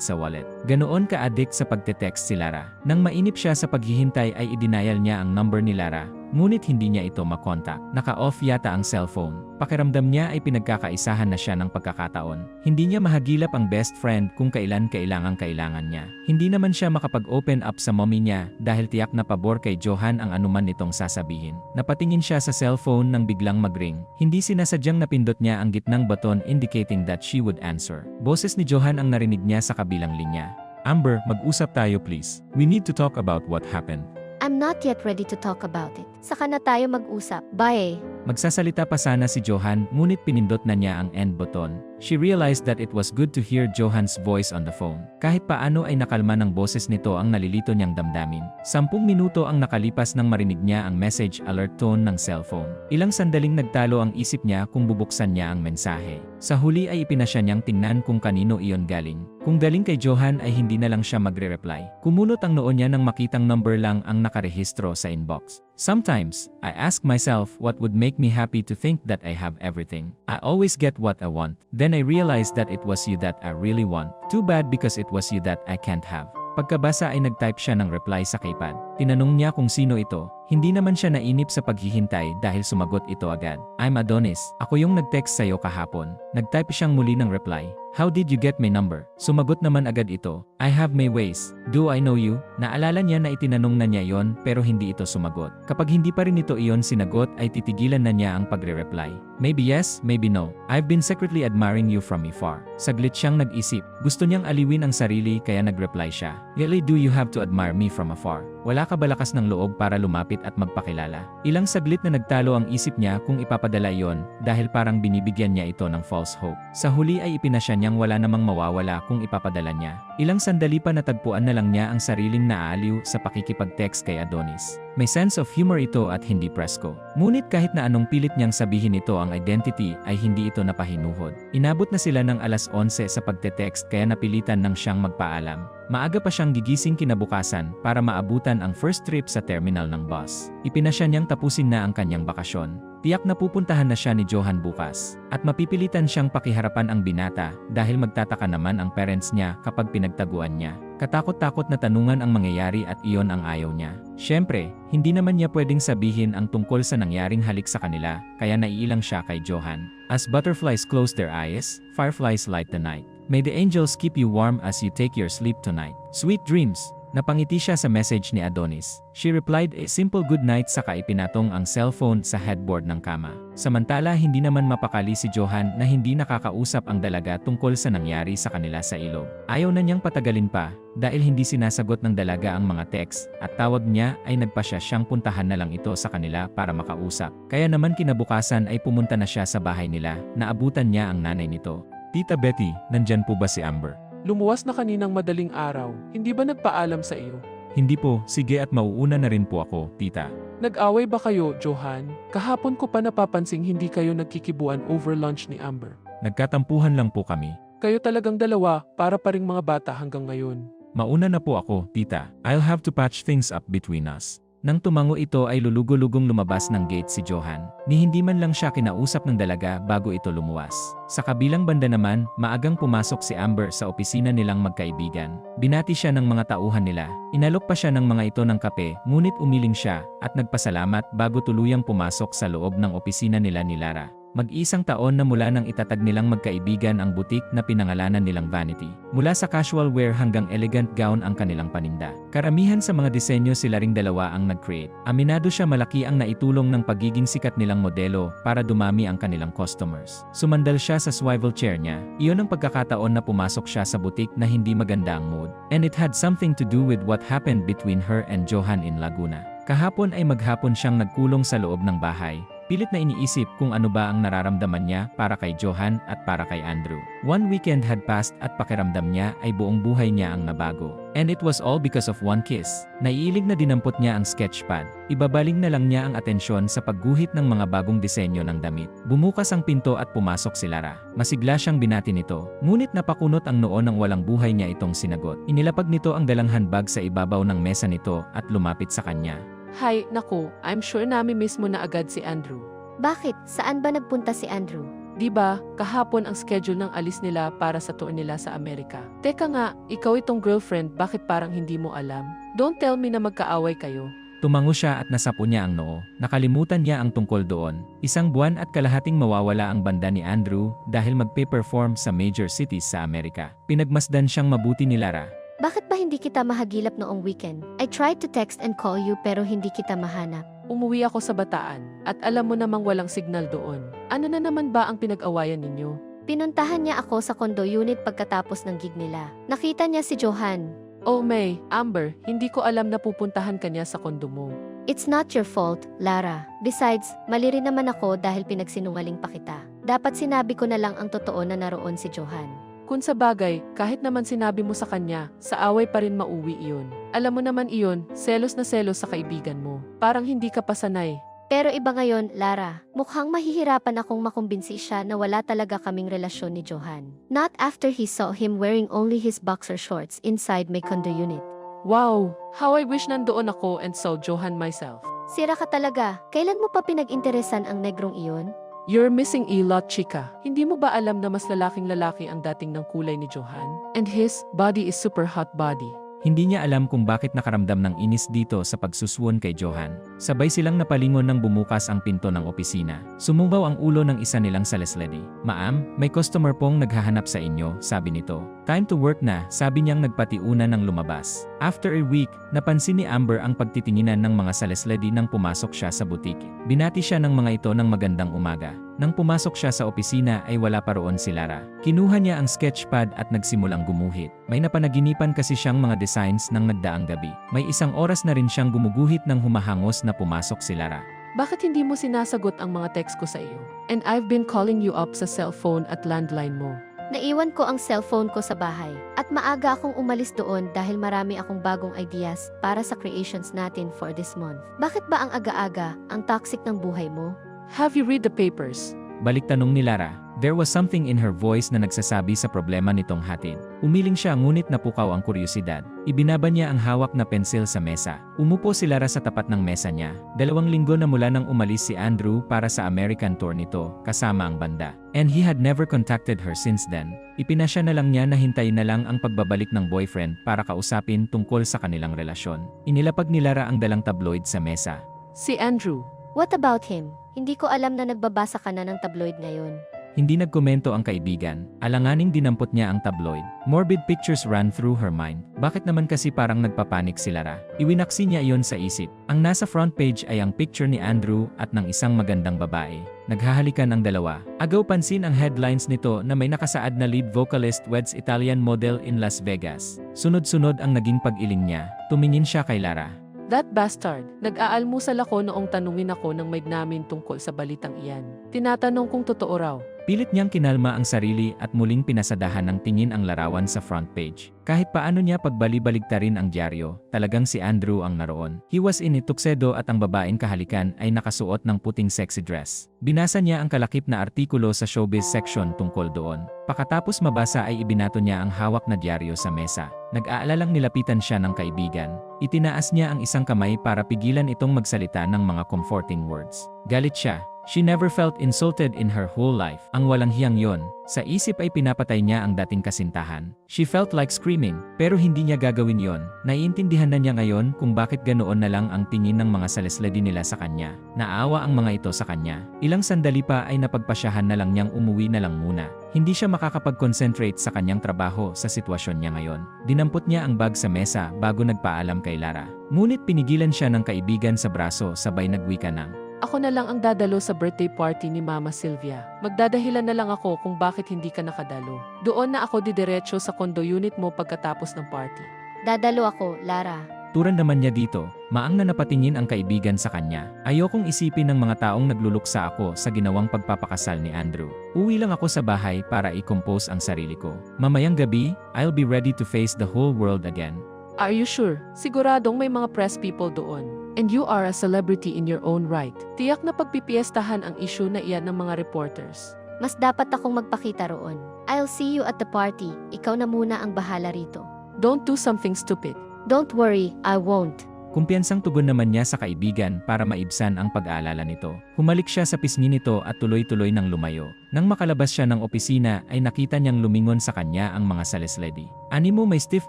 sa wallet. Ganoon ka-addict sa pagte-text si Lara. Nang mainip siya sa paghihintay ay i-denial niya ang number ni Lara. Ngunit hindi niya ito makontak. Naka-off yata ang cellphone. Pakiramdam niya ay pinagkakaisahan na siya ng pagkakataon. Hindi niya mahagilap ang best friend kung kailan kailangan niya. Hindi naman siya makapag-open up sa mommy niya dahil tiyak na pabor kay Johan ang anuman nitong sasabihin. Napatingin siya sa cellphone nang biglang mag-ring. Hindi sinasadyang napindot niya ang gitnang button indicating that she would answer. Boses ni Johan ang narinig niya sa kabilang linya. Amber, mag-usap tayo please. We need to talk about what happened. I'm not yet ready to talk about it. Saka na tayo mag-usap. Bye. Magsasalita pa sana si Johan ngunit pinindot na niya ang end button. She realized that it was good to hear Johan's voice on the phone. Kahit paano ay nakalma ng boses nito ang nalilito niyang damdamin. 10 minuto ang nakalipas nang marinig niya ang message alert tone ng cellphone. Ilang sandaling nagtalo ang isip niya kung bubuksan niya ang mensahe. Sa huli ay ipinasya niyang tingnan kung kanino iyon galing. Kung galing kay Johan ay hindi na lang siya magre-reply. Kumunot ang noo niya nang makitang number lang ang nakarehistro sa inbox. Sometimes, I ask myself what would make me happy to think that I have everything. I always get what I want. Then I realized that it was you that I really want. Too bad because it was you that I can't have. Pagkabasa ay nag-type siya ng reply sa keypad. Tinanong niya kung sino ito. Hindi naman siya nainip sa paghihintay dahil sumagot ito agad. I'm Adonis. Ako yung nag-text sa'yo kahapon. Nag-type siyang muli ng reply. How did you get my number? Sumagot naman agad ito. I have my ways. Do I know you? Naalala niya na itinanong na niya yon pero hindi ito sumagot. Kapag hindi pa rin ito iyon sinagot ay titigilan na niya ang pagre-reply. Maybe yes, maybe no. I've been secretly admiring you from afar. Saglit siyang nag-isip. Gusto niyang aliwin ang sarili kaya nag-reply siya. Really do you have to admire me from afar? Wala ka ba lakas ng loob para lumapit at magpakilala? Ilang saglit na nagtalo ang isip niya kung ipapadala iyon dahil parang binibigyan niya ito ng false hope. Sa huli ay ipinasya niyang wala namang mawawala kung ipapadala niya. Ilang sandali pa natagpuan na lang niya ang sariling naaaliw sa pakikipag-text kay Adonis. May sense of humor ito at hindi presko. Ngunit kahit na anong pilit niyang sabihin ito ang identity ay hindi ito napahinuhod. Inabot na sila ng 11:00 sa pagte-text kaya napilitan nang siyang magpaalam. Maaga pa siyang gigising kinabukasan para maabutan ang first trip sa terminal ng bus. Ipinasya niyang tapusin na ang kanyang bakasyon. Tiyak na pupuntahan na siya ni Johan bukas. At mapipilitan siyang pakiharapan ang binata dahil magtataka naman ang parents niya kapag pinagtaguan niya. Katakot-takot na tanungan ang mangyayari at iyon ang ayaw niya. Siyempre, hindi naman niya pwedeng sabihin ang tungkol sa nangyaring halik sa kanila, kaya naiilang siya kay Johan. As butterflies close their eyes, fireflies light the night. May the angels keep you warm as you take your sleep tonight. Sweet dreams! Napangiti siya sa message ni Adonis. She replied a simple good night saka ipinatong ang cellphone sa headboard ng kama. Samantala hindi naman mapakali si Johan na hindi nakakausap ang dalaga tungkol sa nangyari sa kanila sa ilog. Ayaw na niyang patagalin pa dahil hindi sinasagot ng dalaga ang mga text at tawag niya ay nagpasya siyang puntahan na lang ito sa kanila para makausap. Kaya naman kinabukasan ay pumunta na siya sa bahay nila, naabutan niya ang nanay nito. Tita Betty, nandyan po ba si Amber? Lumuwas na kaninang madaling araw. Hindi ba nagpaalam sa iyo? Hindi po, sige at mauuna na rin po ako, tita. Nag-away ba kayo, Johan? Kahapon ko pa napapansing hindi kayo nagkikibuan over lunch ni Amber. Nagkatampuhan lang po kami. Kayo talagang dalawa, para pa ring mga bata hanggang ngayon. Mauna na po ako, tita. I'll have to patch things up between us. Nang tumango ito ay lulugo-lugong lumabas ng gate si Johan, ni hindi man lang siya kinausap ng dalaga bago ito lumuwas. Sa kabilang banda naman, maagang pumasok si Amber sa opisina nilang magkaibigan. Binati siya ng mga tauhan nila, inalok pa siya ng mga ito ng kape, ngunit umiling siya at nagpasalamat bago tuluyang pumasok sa loob ng opisina nila ni Lara. Mag-isang taon na mula nang itatag nilang magkaibigan ang butik na pinangalanan nilang Vanity. Mula sa casual wear hanggang elegant gown ang kanilang paninda. Karamihan sa mga disenyo sila ring dalawa ang nag-create. Aminado siya malaki ang naitulong ng pagiging sikat nilang modelo para dumami ang kanilang customers. Sumandal siya sa swivel chair niya. Iyon ang pagkakataon na pumasok siya sa butik na hindi maganda ang mood. And it had something to do with what happened between her and Johan in Laguna. Kahapon ay maghapon siyang nagkulong sa loob ng bahay. Pilit na iniisip kung ano ba ang nararamdaman niya para kay Johan at para kay Andrew. One weekend had passed at pakiramdam niya ay buong buhay niya ang nabago. And it was all because of one kiss. Naiilig na dinampot niya ang sketchpad. Ibabaling na lang niya ang atensyon sa pagguhit ng mga bagong disenyo ng damit. Bumukas ang pinto at pumasok si Lara. Masigla siyang binati nito. Ngunit napakunot ang noo ng walang buhay niya itong sinagot. Inilapag nito ang dalang handbag sa ibabaw ng mesa nito at lumapit sa kanya. Hay, naku, I'm sure nami-miss mo na agad si Andrew. Bakit? Saan ba nagpunta si Andrew? Di ba, kahapon ang schedule ng alis nila para sa tour nila sa Amerika. Teka nga, ikaw itong girlfriend, bakit parang hindi mo alam? Don't tell me na magkaaway kayo. Tumango siya at nasapo niya ang noo. Nakalimutan niya ang tungkol doon. 1 buwan at kalahating mawawala ang banda ni Andrew dahil magpe-perform sa major cities sa Amerika. Pinagmasdan siyang mabuti ni Lara. Bakit ba hindi kita mahagilap noong weekend? I tried to text and call you pero hindi kita mahanap. Umuwi ako sa Bataan, at alam mo namang walang signal doon. Ano na naman ba ang pinag-awayan ninyo? Pinuntahan niya ako sa condo unit pagkatapos ng gig nila. Nakita niya si Johan. Oh May, Amber, hindi ko alam na pupuntahan ka niya sa kondo mo. It's not your fault, Lara. Besides, mali rin naman ako dahil pinagsinungaling pa kita. Dapat sinabi ko na lang ang totoo na naroon si Johan. Kung sa bagay, kahit naman sinabi mo sa kanya, sa away pa rin mauwi iyon. Alam mo naman iyon, selos na selos sa kaibigan mo. Parang hindi ka pa sanay. Pero iba ngayon, Lara. Mukhang mahihirapan akong makumbinsi siya na wala talaga kaming relasyon ni Johan. Not after he saw him wearing only his boxer shorts inside my condo unit. Wow! How I wish nandoon ako and saw Johan myself. Sira ka talaga. Kailan mo pa pinag-interesan ang negrong iyon? You're missing a lot, chika. Hindi mo ba alam na mas lalaking lalaki ang dating ng kulay ni Johan? And his body is super hot body. Hindi niya alam kung bakit nakaramdam ng inis dito sa pagsuswon kay Johan. Sabay silang napalingon nang bumukas ang pinto ng opisina. Sumumbaw ang ulo ng isa nilang saleslady. Ma'am, may customer pong naghahanap sa inyo, sabi nito. Time to work na, sabi niyang nagpatiuna ng lumabas. After a week, napansin ni Amber ang pagtitinginan ng mga saleslady nang pumasok siya sa butike. Binati siya ng mga ito ng magandang umaga. Nang pumasok siya sa opisina ay wala pa roon si Lara. Kinuha niya ang sketchpad at nagsimulang gumuhit. May napanaginipan kasi siyang mga designs ng nagdaang gabi. May 1 oras na rin siyang gumuguhit ng humahangos na pumasok si Lara. Bakit hindi mo sinasagot ang mga text ko sa iyo? And I've been calling you up sa cellphone at landline mo. Naiwan ko ang cellphone ko sa bahay at maaga akong umalis doon dahil marami akong bagong ideas para sa creations natin for this month. Bakit ba ang aga-aga ang toxic ng buhay mo? Have you read the papers? Balik tanong ni Lara. There was something in her voice na nagsasabi sa problema nitong hatid. Umiling siya ngunit napukaw ang kuryosidad. Ibinaba niya ang hawak na pensil sa mesa. Umupo si Lara sa tapat ng mesa niya. 2 linggo na mula nang umalis si Andrew para sa American tour nito, kasama ang banda. And he had never contacted her since then. Ipinasya na lang niya na hintayin na lang ang pagbabalik ng boyfriend para kausapin tungkol sa kanilang relasyon. Inilapag ni Lara ang dalang tabloid sa mesa. Si Andrew. What about him? Hindi ko alam na nagbabasa ka na ng tabloid ngayon. Hindi nagkomento ang kaibigan. Alanganing dinampot niya ang tabloid. Morbid pictures ran through her mind. Bakit naman kasi parang nagpapanik si Lara? Iwinaksi niya iyon sa isip. Ang nasa front page ay ang picture ni Andrew at ng isang magandang babae. Naghahalikan ang dalawa. Agaw pansin ang headlines nito na may nakasaad na lead vocalist weds Italian model in Las Vegas. Sunod-sunod ang naging pag-iling niya. Tumingin siya kay Lara. That bastard. Nag-aalmusal ako noong tanungin ako ng maid namin tungkol sa balitang iyan. Tinatanong kung totoo raw. Pilit niyang kinalma ang sarili at muling pinasadahan ng tingin ang larawan sa front page. Kahit paano niya pagbali-baligtarin ang dyaryo, talagang si Andrew ang naroon. He was in a tuxedo at ang babaeng kahalikan ay nakasuot ng puting sexy dress. Binasa niya ang kalakip na artikulo sa showbiz section tungkol doon. Pakatapos mabasa ay ibinato niya ang hawak na dyaryo sa mesa. Nag-aalalang nilapitan siya ng kaibigan. Itinaas niya ang isang kamay para pigilan itong magsalita ng mga comforting words. Galit siya. She never felt insulted in her whole life. Ang walang hiyang yon. Sa isip ay pinapatay niya ang dating kasintahan. She felt like screaming, pero hindi niya gagawin yon. Naiintindihan na niya ngayon kung bakit ganoon na lang ang tingin ng mga salesledi nila sa kanya. Naawa ang mga ito sa kanya. Ilang sandali pa ay napagpasyahan na lang niyang umuwi na lang muna. Hindi siya makakapag-concentrate sa kanyang trabaho sa sitwasyon niya ngayon. Dinampot niya ang bag sa mesa bago nagpaalam kay Lara. Ngunit pinigilan siya ng kaibigan sa braso sabay nagwika ng, Ako na lang ang dadalo sa birthday party ni Mama Sylvia. Magdadahilan na lang ako kung bakit hindi ka nakadalo. Doon na ako didiretso sa condo unit mo pagkatapos ng party. Dadalo ako, Lara. Turan naman niya dito, maang na napatingin ang kaibigan sa kanya. Ayokong isipin ng mga taong nagluluksa ako sa ginawang pagpapakasal ni Andrew. Uwi lang ako sa bahay para i-compose ang sarili ko. Mamayang gabi, I'll be ready to face the whole world again. Are you sure? Siguradong may mga press people doon. And you are a celebrity in your own right. Tiyak na pagpipiestahan ang issue na iyan ng mga reporters. Mas dapat akong magpakita roon. I'll see you at the party. Ikaw na muna ang bahala rito. Don't do something stupid. Don't worry, I won't. Kumpiyansang tugon naman niya sa kaibigan para maibsan ang pag-aalala nito. Humalik siya sa pisngi nito at tuloy-tuloy nang lumayo. Nang makalabas siya ng opisina ay nakita niyang lumingon sa kanya ang mga salesledi. Animo may stiff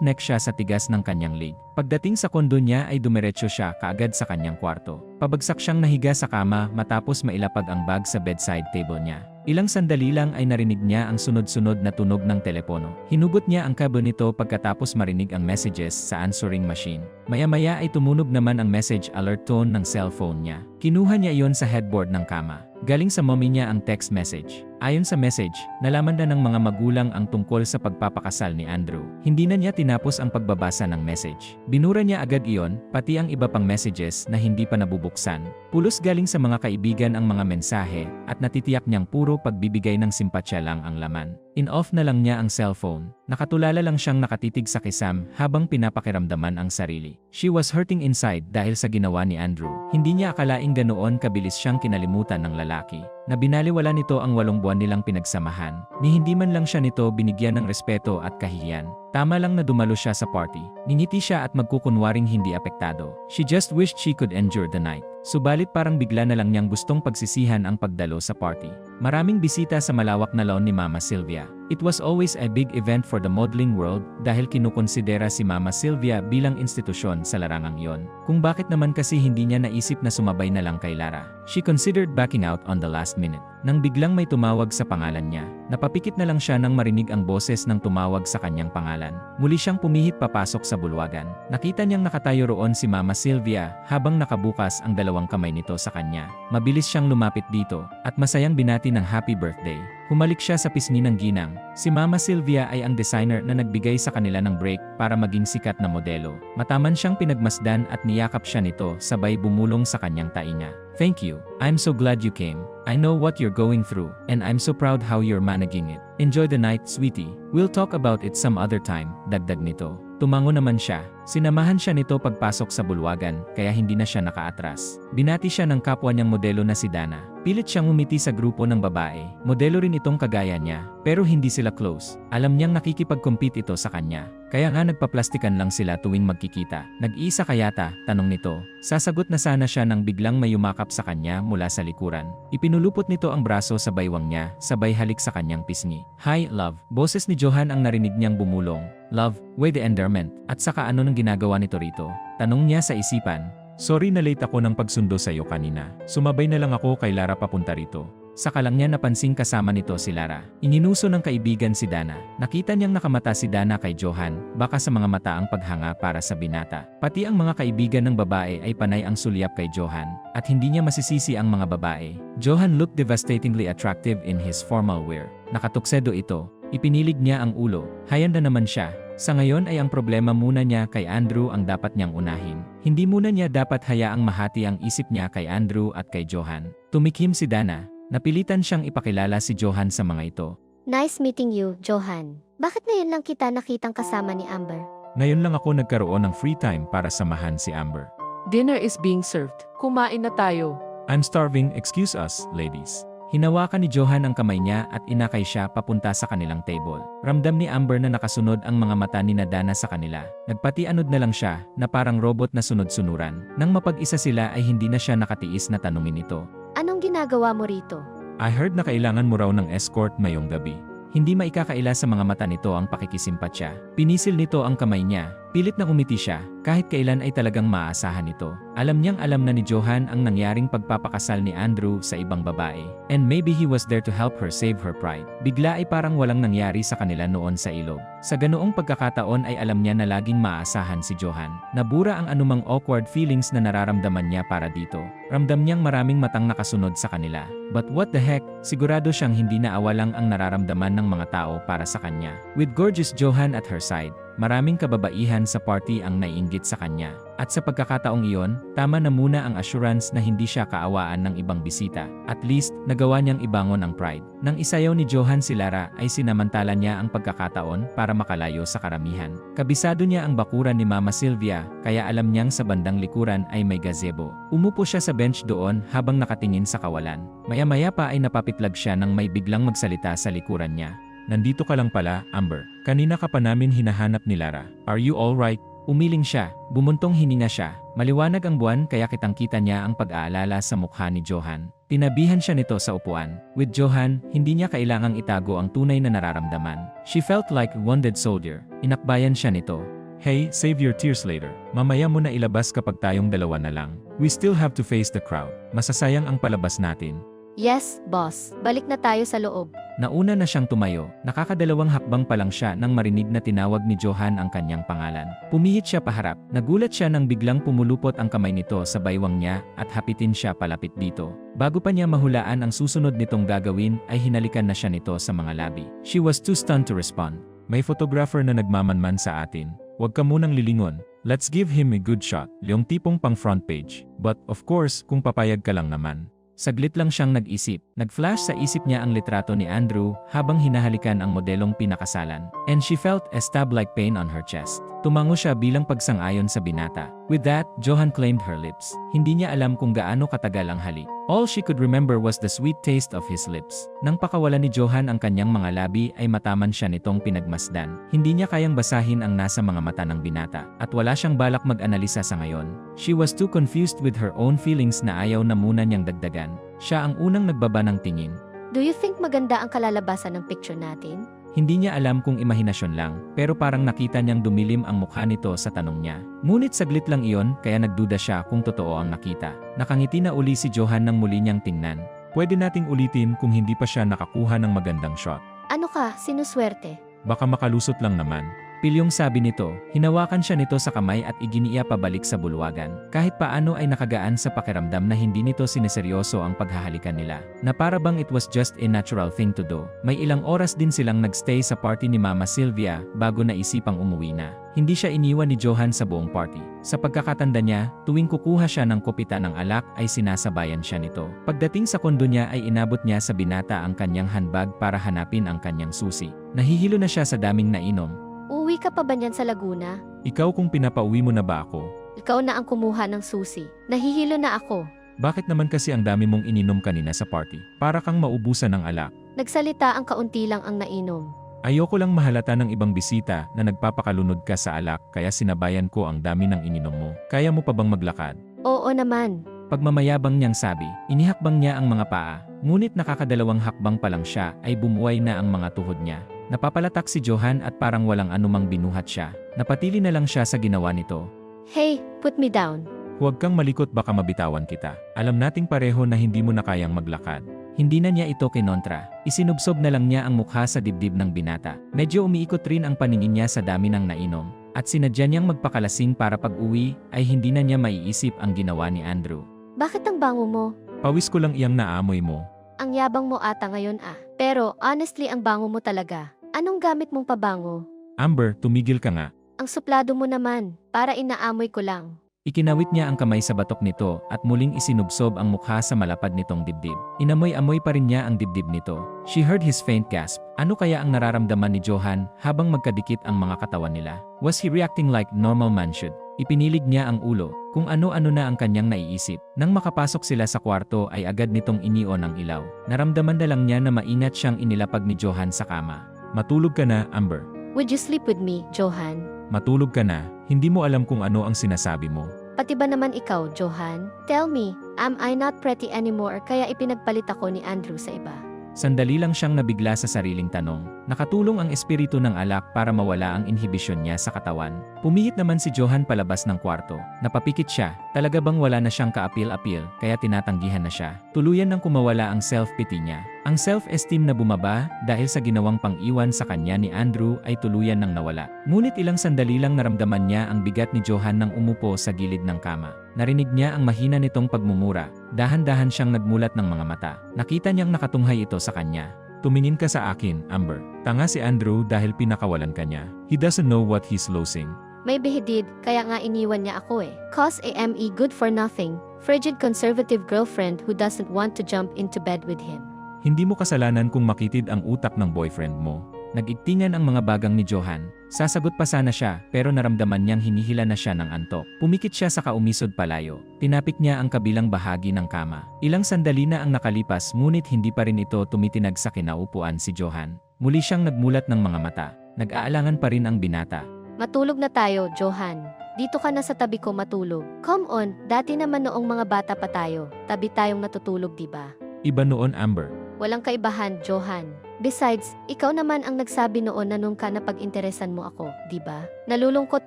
neck siya sa tigas ng kanyang leg. Pagdating sa kondo niya ay dumiretso siya kaagad sa kanyang kwarto. Pabagsak siyang nahiga sa kama matapos mailapag ang bag sa bedside table niya. Ilang sandali lang ay narinig niya ang sunod-sunod na tunog ng telepono. Hinugot niya ang kabo nito pagkatapos marinig ang messages sa answering machine. Maya-maya ay tumunog naman ang message alert tone ng cellphone niya. Kinuha niya iyon sa headboard ng kama. Galing sa mommy niya ang text message. Ayon sa message, nalaman na ng mga magulang ang tungkol sa pagpapakasal ni Andrew. Hindi na niya tinapos ang pagbabasa ng message. Binura niya agad iyon, pati ang iba pang messages na hindi pa nabubuksan. Pulos galing sa mga kaibigan ang mga mensahe at natitiyak niyang puro pagbibigay ng simpatsya lang ang laman. In-off na lang niya ang cellphone. Nakatulala lang siyang nakatitig sa kisam habang pinapakiramdaman ang sarili. She was hurting inside dahil sa ginawa ni Andrew. Hindi niya akalaing ganoon kabilis siyang kinalimutan ng lalaki. Na binaliwala nito ang 8 buwan nilang pinagsamahan, ni hindi man lang siya nito binigyan ng respeto at kahihiyan. Tama lang na dumalo siya sa party. Ningiti siya at magkukunwaring hindi apektado. She just wished she could endure the night. Subalit parang bigla na lang niyang gustong pagsisihan ang pagdalo sa party. Maraming bisita sa malawak na laon ni Mama Sylvia. It was always a big event for the modeling world dahil kinukonsidera si Mama Sylvia bilang institusyon sa larangang iyon. Kung bakit naman kasi hindi niya naisip na sumabay na lang kay Lara. She considered backing out on the last minute. Nang biglang may tumawag sa pangalan niya, napapikit na lang siya nang marinig ang boses ng tumawag sa kanyang pangalan. Muli siyang pumihit papasok sa bulwagan. Nakita niyang nakatayo roon si Mama Sylvia habang nakabukas ang 2 kamay nito sa kanya. Mabilis siyang lumapit dito at masayang binati ng happy birthday. Humalik siya sa pisngi ng ginang. Si Mama Sylvia ay ang designer na nagbigay sa kanila ng break para maging sikat na modelo. Mataman siyang pinagmasdan at niyakap siya nito sabay bumulong sa kanyang tainga. Thank you. I'm so glad you came. I know what you're going through, and I'm so proud how you're managing it. Enjoy the night, sweetie. We'll talk about it some other time, dagdag nito. Tumango naman siya. Sinamahan siya nito pagpasok sa bulwagan, kaya hindi na siya nakaatras. Binati siya ng kapwa niyang modelo na si Dana. Pilit siyang umiti sa grupo ng babae. Modelo rin itong kagaya niya, pero hindi sila close. Alam niyang nakikipag-compete ito sa kanya. Kaya nga nagpaplastikan lang sila tuwing magkikita. Nag-iisa kayata? Tanong nito. Sasagot na sana siya nang biglang may yumakap sa kanya mula sa likuran. Ipinulupot nito ang braso sa baywang niya, sabay halik sa kanyang pisngi. Hi, love. Boses ni Johan ang narinig niyang bumulong. Love, why the endearment? At saka ano nang ginagawa nito rito? Tanong niya sa isipan. Sorry na late ako ng pagsundo sa'yo kanina. Sumabay na lang ako kay Lara papunta rito. Saka lang niya napansing kasama nito si Lara. Ininuso ng kaibigan si Dana. Nakita niyang nakamata si Dana kay Johan, baka sa mga mata ang paghanga para sa binata. Pati ang mga kaibigan ng babae ay panay ang sulyap kay Johan, at hindi niya masisisi ang mga babae. Johan looked devastatingly attractive in his formal wear. Nakatuksedo ito. Ipinilig niya ang ulo. Hayanda naman siya. Sa ngayon ay ang problema muna niya kay Andrew ang dapat niyang unahin. Hindi muna niya dapat hayaang mahati ang isip niya kay Andrew at kay Johan. Tumikhim si Dana. Napilitan siyang ipakilala si Johan sa mga ito. Nice meeting you, Johan. Bakit ngayon lang kita nakitang kasama ni Amber? Ngayon lang ako nagkaroon ng free time para samahan si Amber. Dinner is being served. Kumain na tayo. I'm starving, excuse us, ladies. Hinawakan ni Johan ang kamay niya at inakay siya papunta sa kanilang table. Ramdam ni Amber na nakasunod ang mga mata ni Dana sa kanila. Nagpatianod na lang siya na parang robot na sunod-sunuran. Nang mapag-isa sila ay hindi na siya nakatiis na tanungin ito. Anong ginagawa mo rito? I heard na kailangan mo raw ng escort ngayong gabi. Hindi maikakaila sa mga mata nito ang pakikisimpatya. Pinisil nito ang kamay niya. Pilit na umiti siya, kahit kailan ay talagang maaasahan ito. Alam niyang alam na ni Johan ang nangyaring pagpapakasal ni Andrew sa ibang babae. And maybe he was there to help her save her pride. Bigla ay parang walang nangyari sa kanila noon sa ilog. Sa ganoong pagkakataon ay alam niya na laging maaasahan si Johan. Nabura ang anumang awkward feelings na nararamdaman niya para dito. Ramdam niyang maraming matang nakasunod sa kanila. But what the heck, sigurado siyang hindi na awalang ang nararamdaman ng mga tao para sa kanya. With gorgeous Johan at her side, maraming kababaihan sa party ang naiinggit sa kanya. At sa pagkakataong iyon, tama na muna ang assurance na hindi siya kaawaan ng ibang bisita. At least, nagawa niyang ibangon ang pride. Nang isayaw ni Johan si Lara ay sinamantala niya ang pagkakataon para makalayo sa karamihan. Kabisado niya ang bakuran ni Mama Sylvia, kaya alam niyang sa bandang likuran ay may gazebo. Umupo siya sa bench doon habang nakatingin sa kawalan. Maya-maya pa ay napapitlag siya nang may biglang magsalita sa likuran niya. Nandito ka lang pala, Amber. Kanina ka pa namin hinahanap ni Lara. Are you alright? Umiling siya, bumuntong hininga siya. Maliwanag ang buwan kaya kitang-kita niya ang pag-aalala sa mukha ni Johan. Tinabihan siya nito sa upuan. With Johan, hindi niya kailangang itago ang tunay na nararamdaman. She felt like a wounded soldier. Inakbayan siya nito. Hey, save your tears later. Mamaya mo na ilabas kapag tayong dalawa na lang. We still have to face the crowd. Masasayang ang palabas natin. Yes, boss. Balik na tayo sa loob. Nauna na siyang tumayo. Nakakadalawang hakbang pa lang siya nang marinig na tinawag ni Johan ang kanyang pangalan. Pumihit siya paharap. Nagulat siya nang biglang pumulupot ang kamay nito sa baywang niya at hapitin siya palapit dito. Bago pa niya mahulaan ang susunod nitong gagawin ay hinalikan na siya nito sa mga labi. She was too stunned to respond. May photographer na nagmamanman sa atin. Huwag ka munang lilingon. Let's give him a good shot. Yung tipong pang front page. But of course, kung papayag ka lang naman. Saglit lang siyang nag-isip. Nag-flash sa isip niya ang litrato ni Andrew habang hinahalikan ang modelong pinakasalan. And she felt a stab-like pain on her chest. Tumango siya bilang pagsang-ayon sa binata. With that, Johan claimed her lips. Hindi niya alam kung gaano katagal ang halik. All she could remember was the sweet taste of his lips. Nang pakawala ni Johan ang kanyang mga labi ay mataman siya nitong pinagmasdan. Hindi niya kayang basahin ang nasa mga mata ng binata at wala siyang balak mag-analisa sa ngayon. She was too confused with her own feelings na ayaw na muna niyang dagdagan. Siya ang unang nagbaba ng tingin. Do you think maganda ang kalalabasan ng picture natin? Hindi niya alam kung imahinasyon lang, pero parang nakita niyang dumilim ang mukha nito sa tanong niya. Ngunit saglit lang iyon, kaya nagduda siya kung totoo ang nakita. Nakangiti na uli si Johan nang muli niyang tingnan. Pwede nating ulitin kung hindi pa siya nakakuha ng magandang shot. Ano ka, sinuswerte? Baka makalusot lang naman. Pilyong sabi nito, hinawakan siya nito sa kamay at iginiya pabalik sa bulwagan. Kahit paano ay nakagaan sa pakiramdam na hindi nito sineseryoso ang paghahalikan nila. Na para bang it was just a natural thing to do. May ilang oras din silang nagstay sa party ni Mama Sylvia bago naisipang umuwi na. Hindi siya iniwan ni Johan sa buong party. Sa pagkakatanda niya, tuwing kukuha siya ng kopita ng alak ay sinasabayan siya nito. Pagdating sa kondo niya ay inabot niya sa binata ang kanyang handbag para hanapin ang kanyang susi. Nahihilo na siya sa daming nainom. Uuwi ka pa ba niyan sa Laguna? Ikaw kung pinapauwi mo na ba ako? Ikaw na ang kumuha ng susi. Nahihilo na ako. Bakit naman kasi ang dami mong ininom kanina sa party? Para kang maubusan ng alak. Nagsalita ang kaunti lang ang nainom. Ayoko lang mahalata ng ibang bisita na nagpapakalunod ka sa alak kaya sinabayan ko ang dami ng ininom mo. Kaya mo pa bang maglakad? Oo naman. Pagmamayabang niyang sabi, inihakbang niya ang mga paa, ngunit nakakadalawang hakbang pa lang siya ay bumuway na ang mga tuhod niya. Napapalatak si Johan at parang walang anumang binuhat siya. Napatili na lang siya sa ginawa nito. Hey, put me down. Huwag kang malikot baka mabitawan kita. Alam nating pareho na hindi mo na kayang maglakad. Hindi na niya ito kinontra. Isinubsob na lang niya ang mukha sa dibdib ng binata. Medyo umiikot rin ang paningin niya sa dami ng nainom. At sinadya niyang magpakalasing para pag-uwi ay hindi na niya maiisip ang ginawa ni Andrew. Bakit ang bango mo? Pawis ko lang iyang naamoy mo. Ang yabang mo ata ngayon ah. Pero honestly ang bango mo talaga. Anong gamit mong pabango? Amber, tumigil ka nga. Ang suplado mo naman. Para inaamoy ko lang. Ikinawit niya ang kamay sa batok nito at muling isinubsob ang mukha sa malapad nitong dibdib. Inamoy-amoy pa rin niya ang dibdib nito. She heard his faint gasp. Ano kaya ang nararamdaman ni Johan habang magkadikit ang mga katawan nila? Was he reacting like normal man should? Ipinilig niya ang ulo, kung ano-ano na ang kanyang naiisip. Nang makapasok sila sa kwarto ay agad nitong inion ang ilaw. Naramdaman na lang niya na maingat siyang inilapag ni Johan sa kama. Matulog ka na, Amber. Would you sleep with me, Johan? Matulog ka na. Hindi mo alam kung ano ang sinasabi mo. Pati ba naman ikaw, Johan? Tell me, am I not pretty anymore kaya ipinagpalit ako ni Andrew sa iba? Sandali lang siyang nabigla sa sariling tanong. Nakatulong ang espiritu ng alak para mawala ang inhibisyon niya sa katawan. Pumihit naman si Johan palabas ng kwarto. Napapikit siya. Talaga bang wala na siyang kaapil-apil kaya tinatanggihan na siya? Tuluyan nang kumawala ang self-pity niya. Ang self-esteem na bumaba dahil sa ginawang pang-iwan sa kanya ni Andrew ay tuluyan nang nawala. Ngunit ilang sandali lang naramdaman niya ang bigat ni Johan nang umupo sa gilid ng kama. Narinig niya ang mahina nitong pagmumura. Dahan-dahan siyang nagmulat ng mga mata. Nakita niyang nakatunghay ito sa kanya. Tumingin ka sa akin, Amber. Tanga si Andrew dahil pinakawalan ka niya. He doesn't know what he's losing. Maybe he did, kaya nga iniwan niya ako eh. Cause AME good for nothing, frigid conservative girlfriend who doesn't want to jump into bed with him. Hindi mo kasalanan kung makitid ang utak ng boyfriend mo. Nag-igtingan ang mga bagang ni Johan. Sasagot pa sana siya pero naramdaman niyang hinihila na siya ng antok. Pumikit siya sa kaumisod palayo. Tinapik niya ang kabilang bahagi ng kama. Ilang sandali na ang nakalipas ngunit hindi pa rin ito tumitinag sa kinaupuan si Johan. Muli siyang nagmulat ng mga mata. Nag-aalangan pa rin ang binata. Matulog na tayo, Johan. Dito ka na sa tabi ko matulog. Come on, dati naman noong mga bata pa tayo. Tabi tayong natutulog, diba? Iba noon, Amber. Walang kaibahan, Johan. Besides, ikaw naman ang nagsabi noon na nung ka na pag-interesan mo ako, diba? Nalulungkot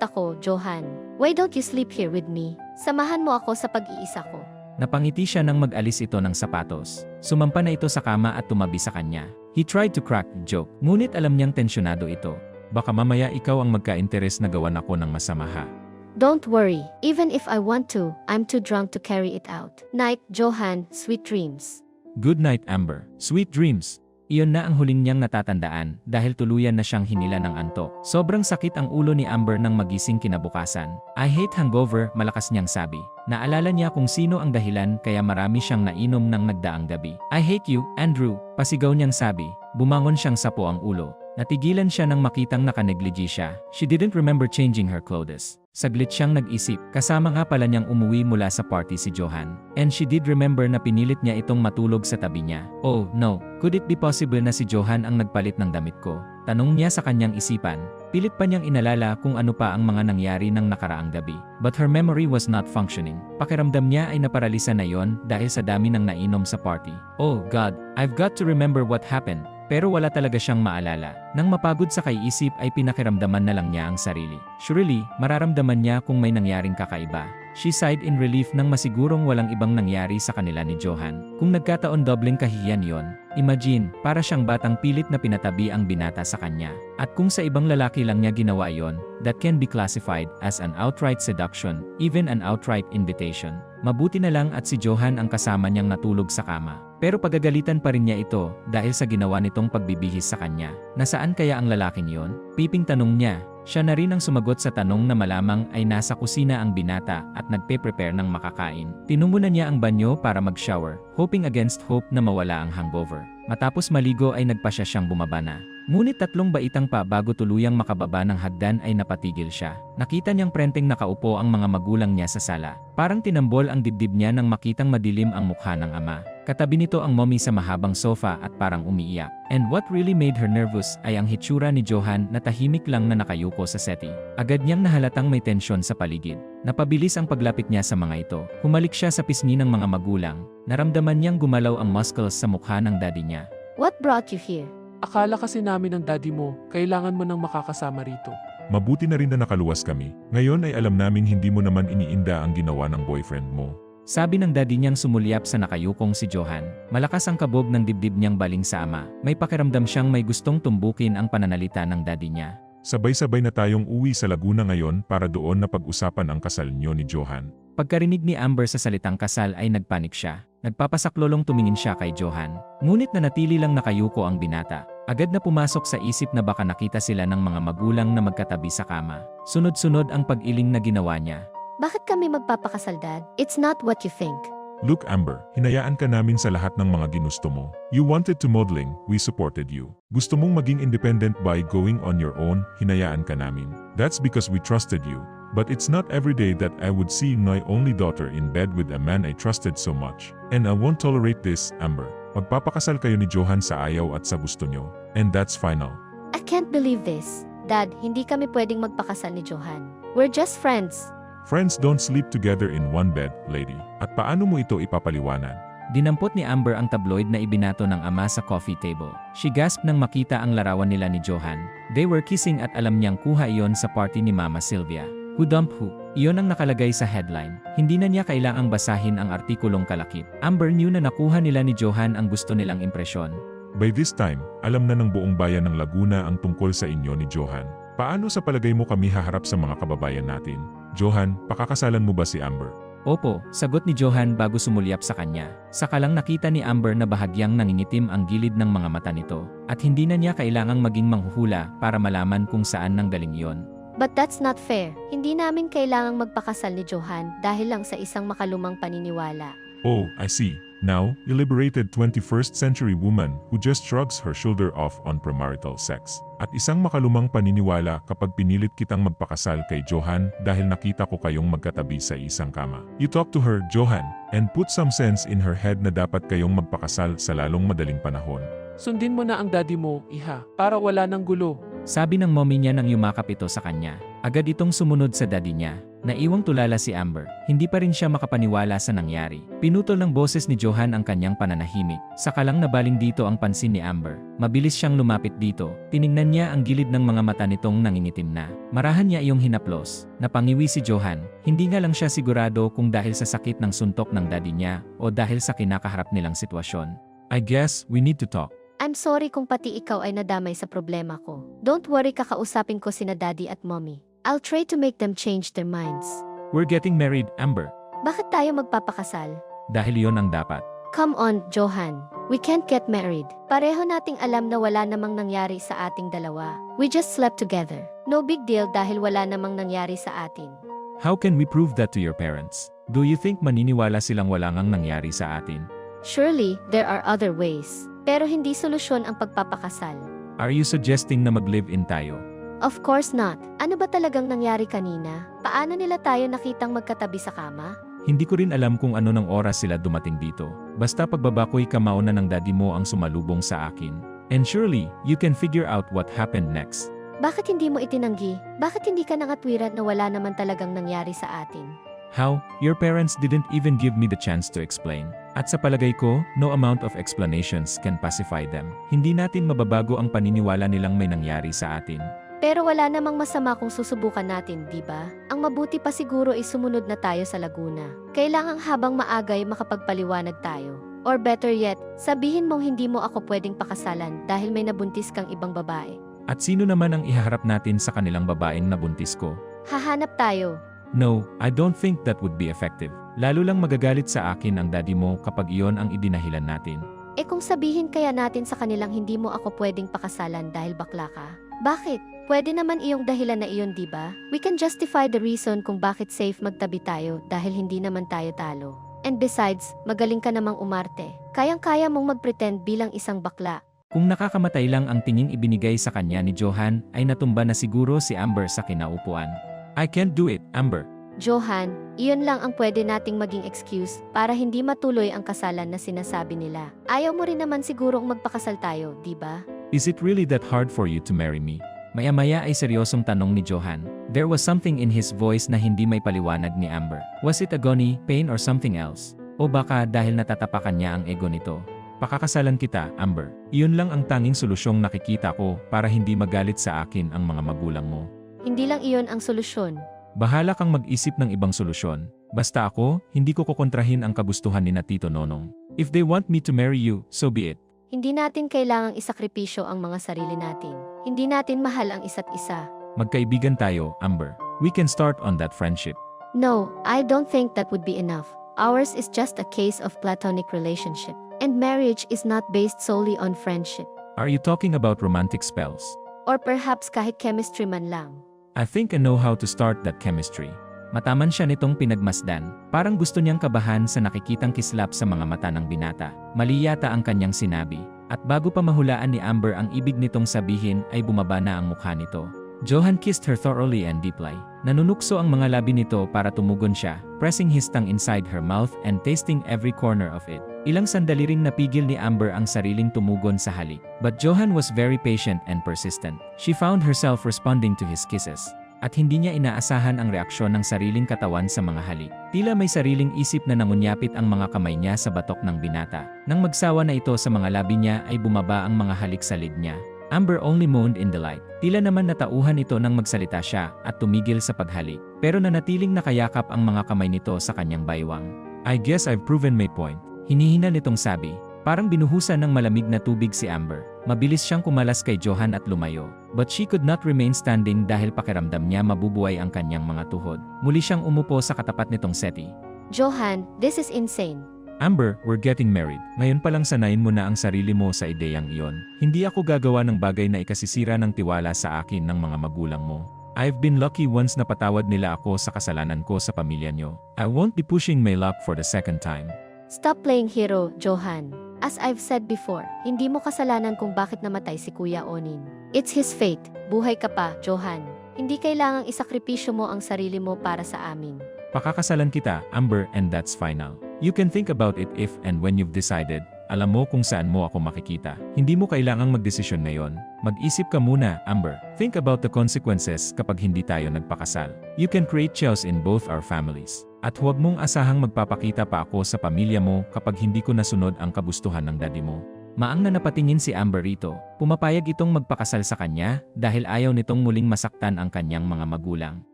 ako, Johan. Why don't you sleep here with me? Samahan mo ako sa pag-iisa ko. Napangiti siya nang mag-alis ito ng sapatos. Sumampa na ito sa kama at tumabi sa kanya. He tried to crack the joke, ngunit alam niyang tensyonado ito. Baka mamaya ikaw ang magka-interes na gawan ako ng masama ha. Don't worry, even if I want to, I'm too drunk to carry it out. Night, Johan, sweet dreams. Good night, Amber. Sweet dreams. Iyon na ang huling niyang natatandaan dahil tuluyan na siyang hinila ng antok. Sobrang sakit ang ulo ni Amber nang magising kinabukasan. I hate hangover, malakas niyang sabi. Naalala niya kung sino ang dahilan kaya marami siyang nainom ng nagdaang gabi. I hate you, Andrew, pasigaw niyang sabi. Bumangon siyang sapo ang ulo. Natigilan siya nang makitang nakanegliji siya. She didn't remember changing her clothes. Saglit siyang nag-isip, kasama nga pala niyang umuwi mula sa party si Johan. And she did remember na pinilit niya itong matulog sa tabi niya. Oh no, could it be possible na si Johan ang nagpalit ng damit ko? Tanong niya sa kanyang isipan. Pilit pa niyang inalala kung ano pa ang mga nangyari ng nakaraang gabi. But her memory was not functioning. Pakiramdam niya ay naparalisa na yon dahil sa dami ng nainom sa party. Oh God, I've got to remember what happened. Pero wala talaga siyang maalala. Nang mapagod sa kaiisip ay pinakiramdaman na lang niya ang sarili. Surely, mararamdaman niya kung may nangyaring kakaiba. She sighed in relief nang masigurong walang ibang nangyari sa kanila ni Johan. Kung nagkataon dobleng kahihiyan yon, imagine, para siyang batang pilit na pinatabi ang binata sa kanya. At kung sa ibang lalaki lang niya ginawa yon, that can be classified as an outright seduction, even an outright invitation. Mabuti na lang at si Johan ang kasama niyang natulog sa kama. Pero pagagalitan pa rin niya ito dahil sa ginawa nitong pagbibihis sa kanya. Nasaan kaya ang lalaking yon? Piping tanong niya. Siya na rin ang sumagot sa tanong na malamang ay nasa kusina ang binata at nagpe-prepare ng makakain. Tinungunan niya ang banyo para mag-shower, hoping against hope na mawala ang hangover. Matapos maligo ay nagpasya siyang bumaba na. Ngunit 3 baitang pa bago tuluyang makababa ng hagdan ay napatigil siya. Nakita niyang prenteng nakaupo ang mga magulang niya sa sala. Parang tinambol ang dibdib niya nang makitang madilim ang mukha ng ama. Katabi nito ang mommy sa mahabang sofa at parang umiiyak. And what really made her nervous ay ang hitsura ni Johan na tahimik lang na nakayuko sa seti. Agad niyang nahalatang may tensyon sa paligid. Napabilis ang paglapit niya sa mga ito. Humalik siya sa pisngi ng mga magulang. Naramdaman niyang gumalaw ang muscles sa mukha ng daddy niya. What brought you here? Akala kasi namin ng daddy mo, kailangan mo nang makakasama rito. Mabuti na rin na nakaluwas kami. Ngayon ay alam naming hindi mo naman iniinda ang ginawa ng boyfriend mo. Sabi ng daddy niyang sumulyap sa nakayukong si Johan. Malakas ang kabog ng dibdib niyang baling sa ama. May pakiramdam siyang may gustong tumbukin ang pananalita ng daddy niya. Sabay-sabay na tayong uwi sa Laguna ngayon para doon na pag-usapan ang kasal niyo ni Johan. Pagkarinig ni Amber sa salitang kasal ay nagpanik siya. Nagpapasaklolong tumingin siya kay Johan. Ngunit nanatili lang nakayuko ang binata. Agad na pumasok sa isip na baka nakita sila ng mga magulang na magkatabi sa kama. Sunod-sunod ang pag-iling na ginawa niya. Bakit kami magpapakasal, Dad? It's not what you think. Look Amber, hinayaan ka namin sa lahat ng mga ginusto mo. You wanted to modeling, we supported you. Gusto mong maging independent by going on your own, hinayaan ka namin. That's because we trusted you. But it's not every day that I would see my only daughter in bed with a man I trusted so much. And I won't tolerate this, Amber. Magpapakasal kayo ni Johan sa ayaw at sa gusto nyo. And that's final. I can't believe this. Dad, hindi kami pwedeng magpakasal ni Johan. We're just friends. Friends don't sleep together in one bed, lady. At paano mo ito ipapaliwanag? Dinampot ni Amber ang tabloid na ibinato ng ama sa coffee table. She gasped nang makita ang larawan nila ni Johan. They were kissing at alam niyang kuha iyon sa party ni Mama Sylvia. Who dumped who? Iyon ang nakalagay sa headline. Hindi na niya kailangang basahin ang artikulong kalakip. Amber knew na nakuha nila ni Johan ang gusto nilang impresyon. By this time, alam na ng buong bayan ng Laguna ang tungkol sa inyo ni Johan. Paano sa palagay mo kami haharap sa mga kababayan natin? Johan, pakakasalan mo ba si Amber? Opo, sagot ni Johan bago sumulyap sa kanya. Saka lang nakita ni Amber na bahagyang nangingitim ang gilid ng mga mata nito. At hindi na niya kailangang maging manghuhula para malaman kung saan nanggaling iyon. But that's not fair. Hindi namin kailangang magpakasal ni Johan dahil lang sa isang makalumang paniniwala. Oh, I see. Now, a liberated 21st century woman who just shrugs her shoulder off on premarital sex. At isang makalumang paniniwala kapag pinilit kitang magpakasal kay Johan dahil nakita ko kayong magkatabi sa isang kama. You talk to her, Johan, and put some sense in her head na dapat kayong magpakasal sa lalong madaling panahon. Sundin mo na ang daddy mo, iha, para wala ng gulo. Sabi ng mommy niya nang yumakap ito sa kanya. Agad itong sumunod sa daddy niya. Naiwang tulala si Amber. Hindi pa rin siya makapaniwala sa nangyari. Pinutol ng boses ni Johan ang kanyang pananahimik. Saka lang nabaling dito ang pansin ni Amber. Mabilis siyang lumapit dito. Tiningnan niya ang gilid ng mga mata nitong nangingitim na. Marahan niya iyong hinaplos. Napangiwi si Johan. Hindi nga lang siya sigurado kung dahil sa sakit ng suntok ng daddy niya o dahil sa kinakaharap nilang sitwasyon. I guess we need to talk. I'm sorry kung pati ikaw ay nadamay sa problema ko. Don't worry, kakausapin ko sina daddy at mommy. I'll try to make them change their minds. We're getting married, Amber. Bakit tayo magpapakasal? Dahil iyon ang dapat. Come on, Johan. We can't get married. Pareho nating alam na wala namang nangyari sa ating dalawa. We just slept together. No big deal dahil wala namang nangyari sa atin. How can we prove that to your parents? Do you think maniniwala silang wala ngang nangyari sa atin? Surely, there are other ways. Pero hindi solusyon ang pagpapakasal. Are you suggesting na mag-live-in tayo? Of course not. Ano ba talagang nangyari kanina? Paano nila tayo nakitang magkatabi sa kama? Hindi ko rin alam kung ano ng oras sila dumating dito. Basta pagbaba ko'y kamao na ng daddy mo ang sumalubong sa akin. And surely, you can figure out what happened next. Bakit hindi mo itinanggi? Bakit hindi ka nangatwiran na wala naman talagang nangyari sa atin? How? Your parents didn't even give me the chance to explain. At sa palagay ko, no amount of explanations can pacify them. Hindi natin mababago ang paniniwala nilang may nangyari sa atin. Pero wala namang masama kung susubukan natin, di ba? Ang mabuti pa siguro ay sumunod na tayo sa Laguna. Kailangang habang maagay makapagpaliwanag tayo. Or better yet, sabihin mong hindi mo ako pwedeng pakasalan dahil may nabuntis kang ibang babae. At sino naman ang ihaharap natin sa kanilang babaeng nabuntis ko? Hahanap tayo. No, I don't think that would be effective. Lalo lang magagalit sa akin ang daddy mo kapag iyon ang idinahilan natin. Eh kung sabihin kaya natin sa kanilang hindi mo ako pwedeng pakasalan dahil bakla ka? Bakit? Pwede naman iyong dahilan na iyon, di ba? We can justify the reason kung bakit safe magtabi tayo dahil hindi naman tayo talo. And besides, magaling ka namang umarte. Kayang-kaya mong magpretend bilang isang bakla. Kung nakakamatay lang ang tingin ibinigay sa kanya ni Johan, ay natumba na siguro si Amber sa kinaupuan. I can't do it, Amber. Johan, iyon lang ang pwede nating maging excuse para hindi matuloy ang kasalan na sinasabi nila. Ayaw mo rin naman sigurong magpakasal tayo, di ba? Is it really that hard for you to marry me? Maya-maya ay seryosong tanong ni Johan. There was something in his voice na hindi may paliwanag ni Amber. Was it agony, pain or something else? O baka dahil natatapakan niya ang ego nito? Pakakasalan kita, Amber. Iyon lang ang tanging solusyong nakikita ko para hindi magalit sa akin ang mga magulang mo. Hindi lang iyon ang solusyon. Bahala kang mag-isip ng ibang solusyon. Basta ako, hindi ko kukontrahin ang kagustuhan ni na Tito Nonong. If they want me to marry you, so be it. Hindi natin kailangang isakripisyo ang mga sarili natin. Hindi natin mahal ang isa't isa. Magkaibigan tayo, Amber. We can start on that friendship. No, I don't think that would be enough. Ours is just a case of platonic relationship. And marriage is not based solely on friendship. Are you talking about romantic spells? Or perhaps kahit chemistry man lang. I think I know how to start that chemistry. Mataman siya nitong pinagmasdan. Parang gusto niyang kabahan sa nakikitang kislap sa mga mata ng binata. Mali yata ang kanyang sinabi. At bago pa mahulaan ni Amber ang ibig nitong sabihin ay bumaba na ang mukha nito. Johan kissed her thoroughly and deeply. Nanunukso ang mga labi nito para tumugon siya, pressing his tongue inside her mouth and tasting every corner of it. Ilang sandali ring napigil ni Amber ang sariling tumugon sa halik. But Johan was very patient and persistent. She found herself responding to his kisses. At hindi niya inaasahan ang reaksyon ng sariling katawan sa mga halik. Tila may sariling isip na nangunyapit ang mga kamay niya sa batok ng binata. Nang magsawa na ito sa mga labi niya ay bumaba ang mga halik sa lid niya. Amber only moaned in delight. Tila naman natauhan ito nang magsalita siya at tumigil sa paghalik. Pero nanatiling nakayakap ang mga kamay nito sa kanyang baywang. I guess I've proven my point. Hinihina nitong sabi. Parang binuhusan ng malamig na tubig si Amber. Mabilis siyang kumalas kay Johan at lumayo. But she could not remain standing dahil pakiramdam niya mabubuhay ang kanyang mga tuhod. Muli siyang umupo sa katapat nitong seti. Johan, this is insane. Amber, we're getting married. Ngayon palang sanayin mo na ang sarili mo sa ideyang iyon. Hindi ako gagawa ng bagay na ikasisira ng tiwala sa akin ng mga magulang mo. I've been lucky once na patawad nila ako sa kasalanan ko sa pamilya niyo. I won't be pushing my luck for the second time. Stop playing hero, Johan. As I've said before, hindi mo kasalanan kung bakit namatay si Kuya Onin. It's his fate. Buhay ka pa, Johan. Hindi kailangang isakripisyo mo ang sarili mo para sa amin. Pakakasalan kita, Amber, and that's final. You can think about it if and when you've decided. Alam mo kung saan mo ako makikita. Hindi mo kailangang magdesisyon ngayon. Mag-isip ka muna, Amber. Think about the consequences kapag hindi tayo nagpakasal. You can create chaos in both our families. At huwag mong asahang magpapakita pa ako sa pamilya mo kapag hindi ko nasunod ang kagustuhan ng daddy mo. Maang na napatingin si Amber rito. Pumapayag itong magpakasal sa kanya dahil ayaw nitong muling masaktan ang kanyang mga magulang.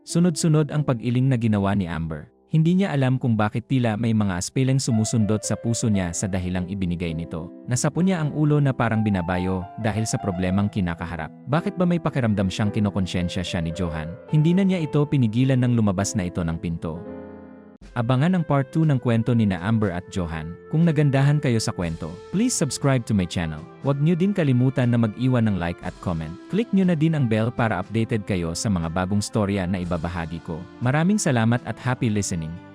Sunod-sunod ang pag-iling na ginawa ni Amber. Hindi niya alam kung bakit tila may mga aspelang sumusundot sa puso niya sa dahilang ibinigay nito. Nasapo niya ang ulo na parang binabayo dahil sa problemang kinakaharap. Bakit ba may pakiramdam siyang kinokonsensya siya ni Johan? Hindi na niya ito pinigilan nang lumabas na ito ng pinto. Abangan ang part 2 ng kwento ni na Amber at Johan. Kung nagandahan kayo sa kwento, please subscribe to my channel. Huwag niyo din kalimutan na mag-iwan ng like at comment. Click niyo na din ang bell para updated kayo sa mga bagong storya na ibabahagi ko. Maraming salamat at happy listening.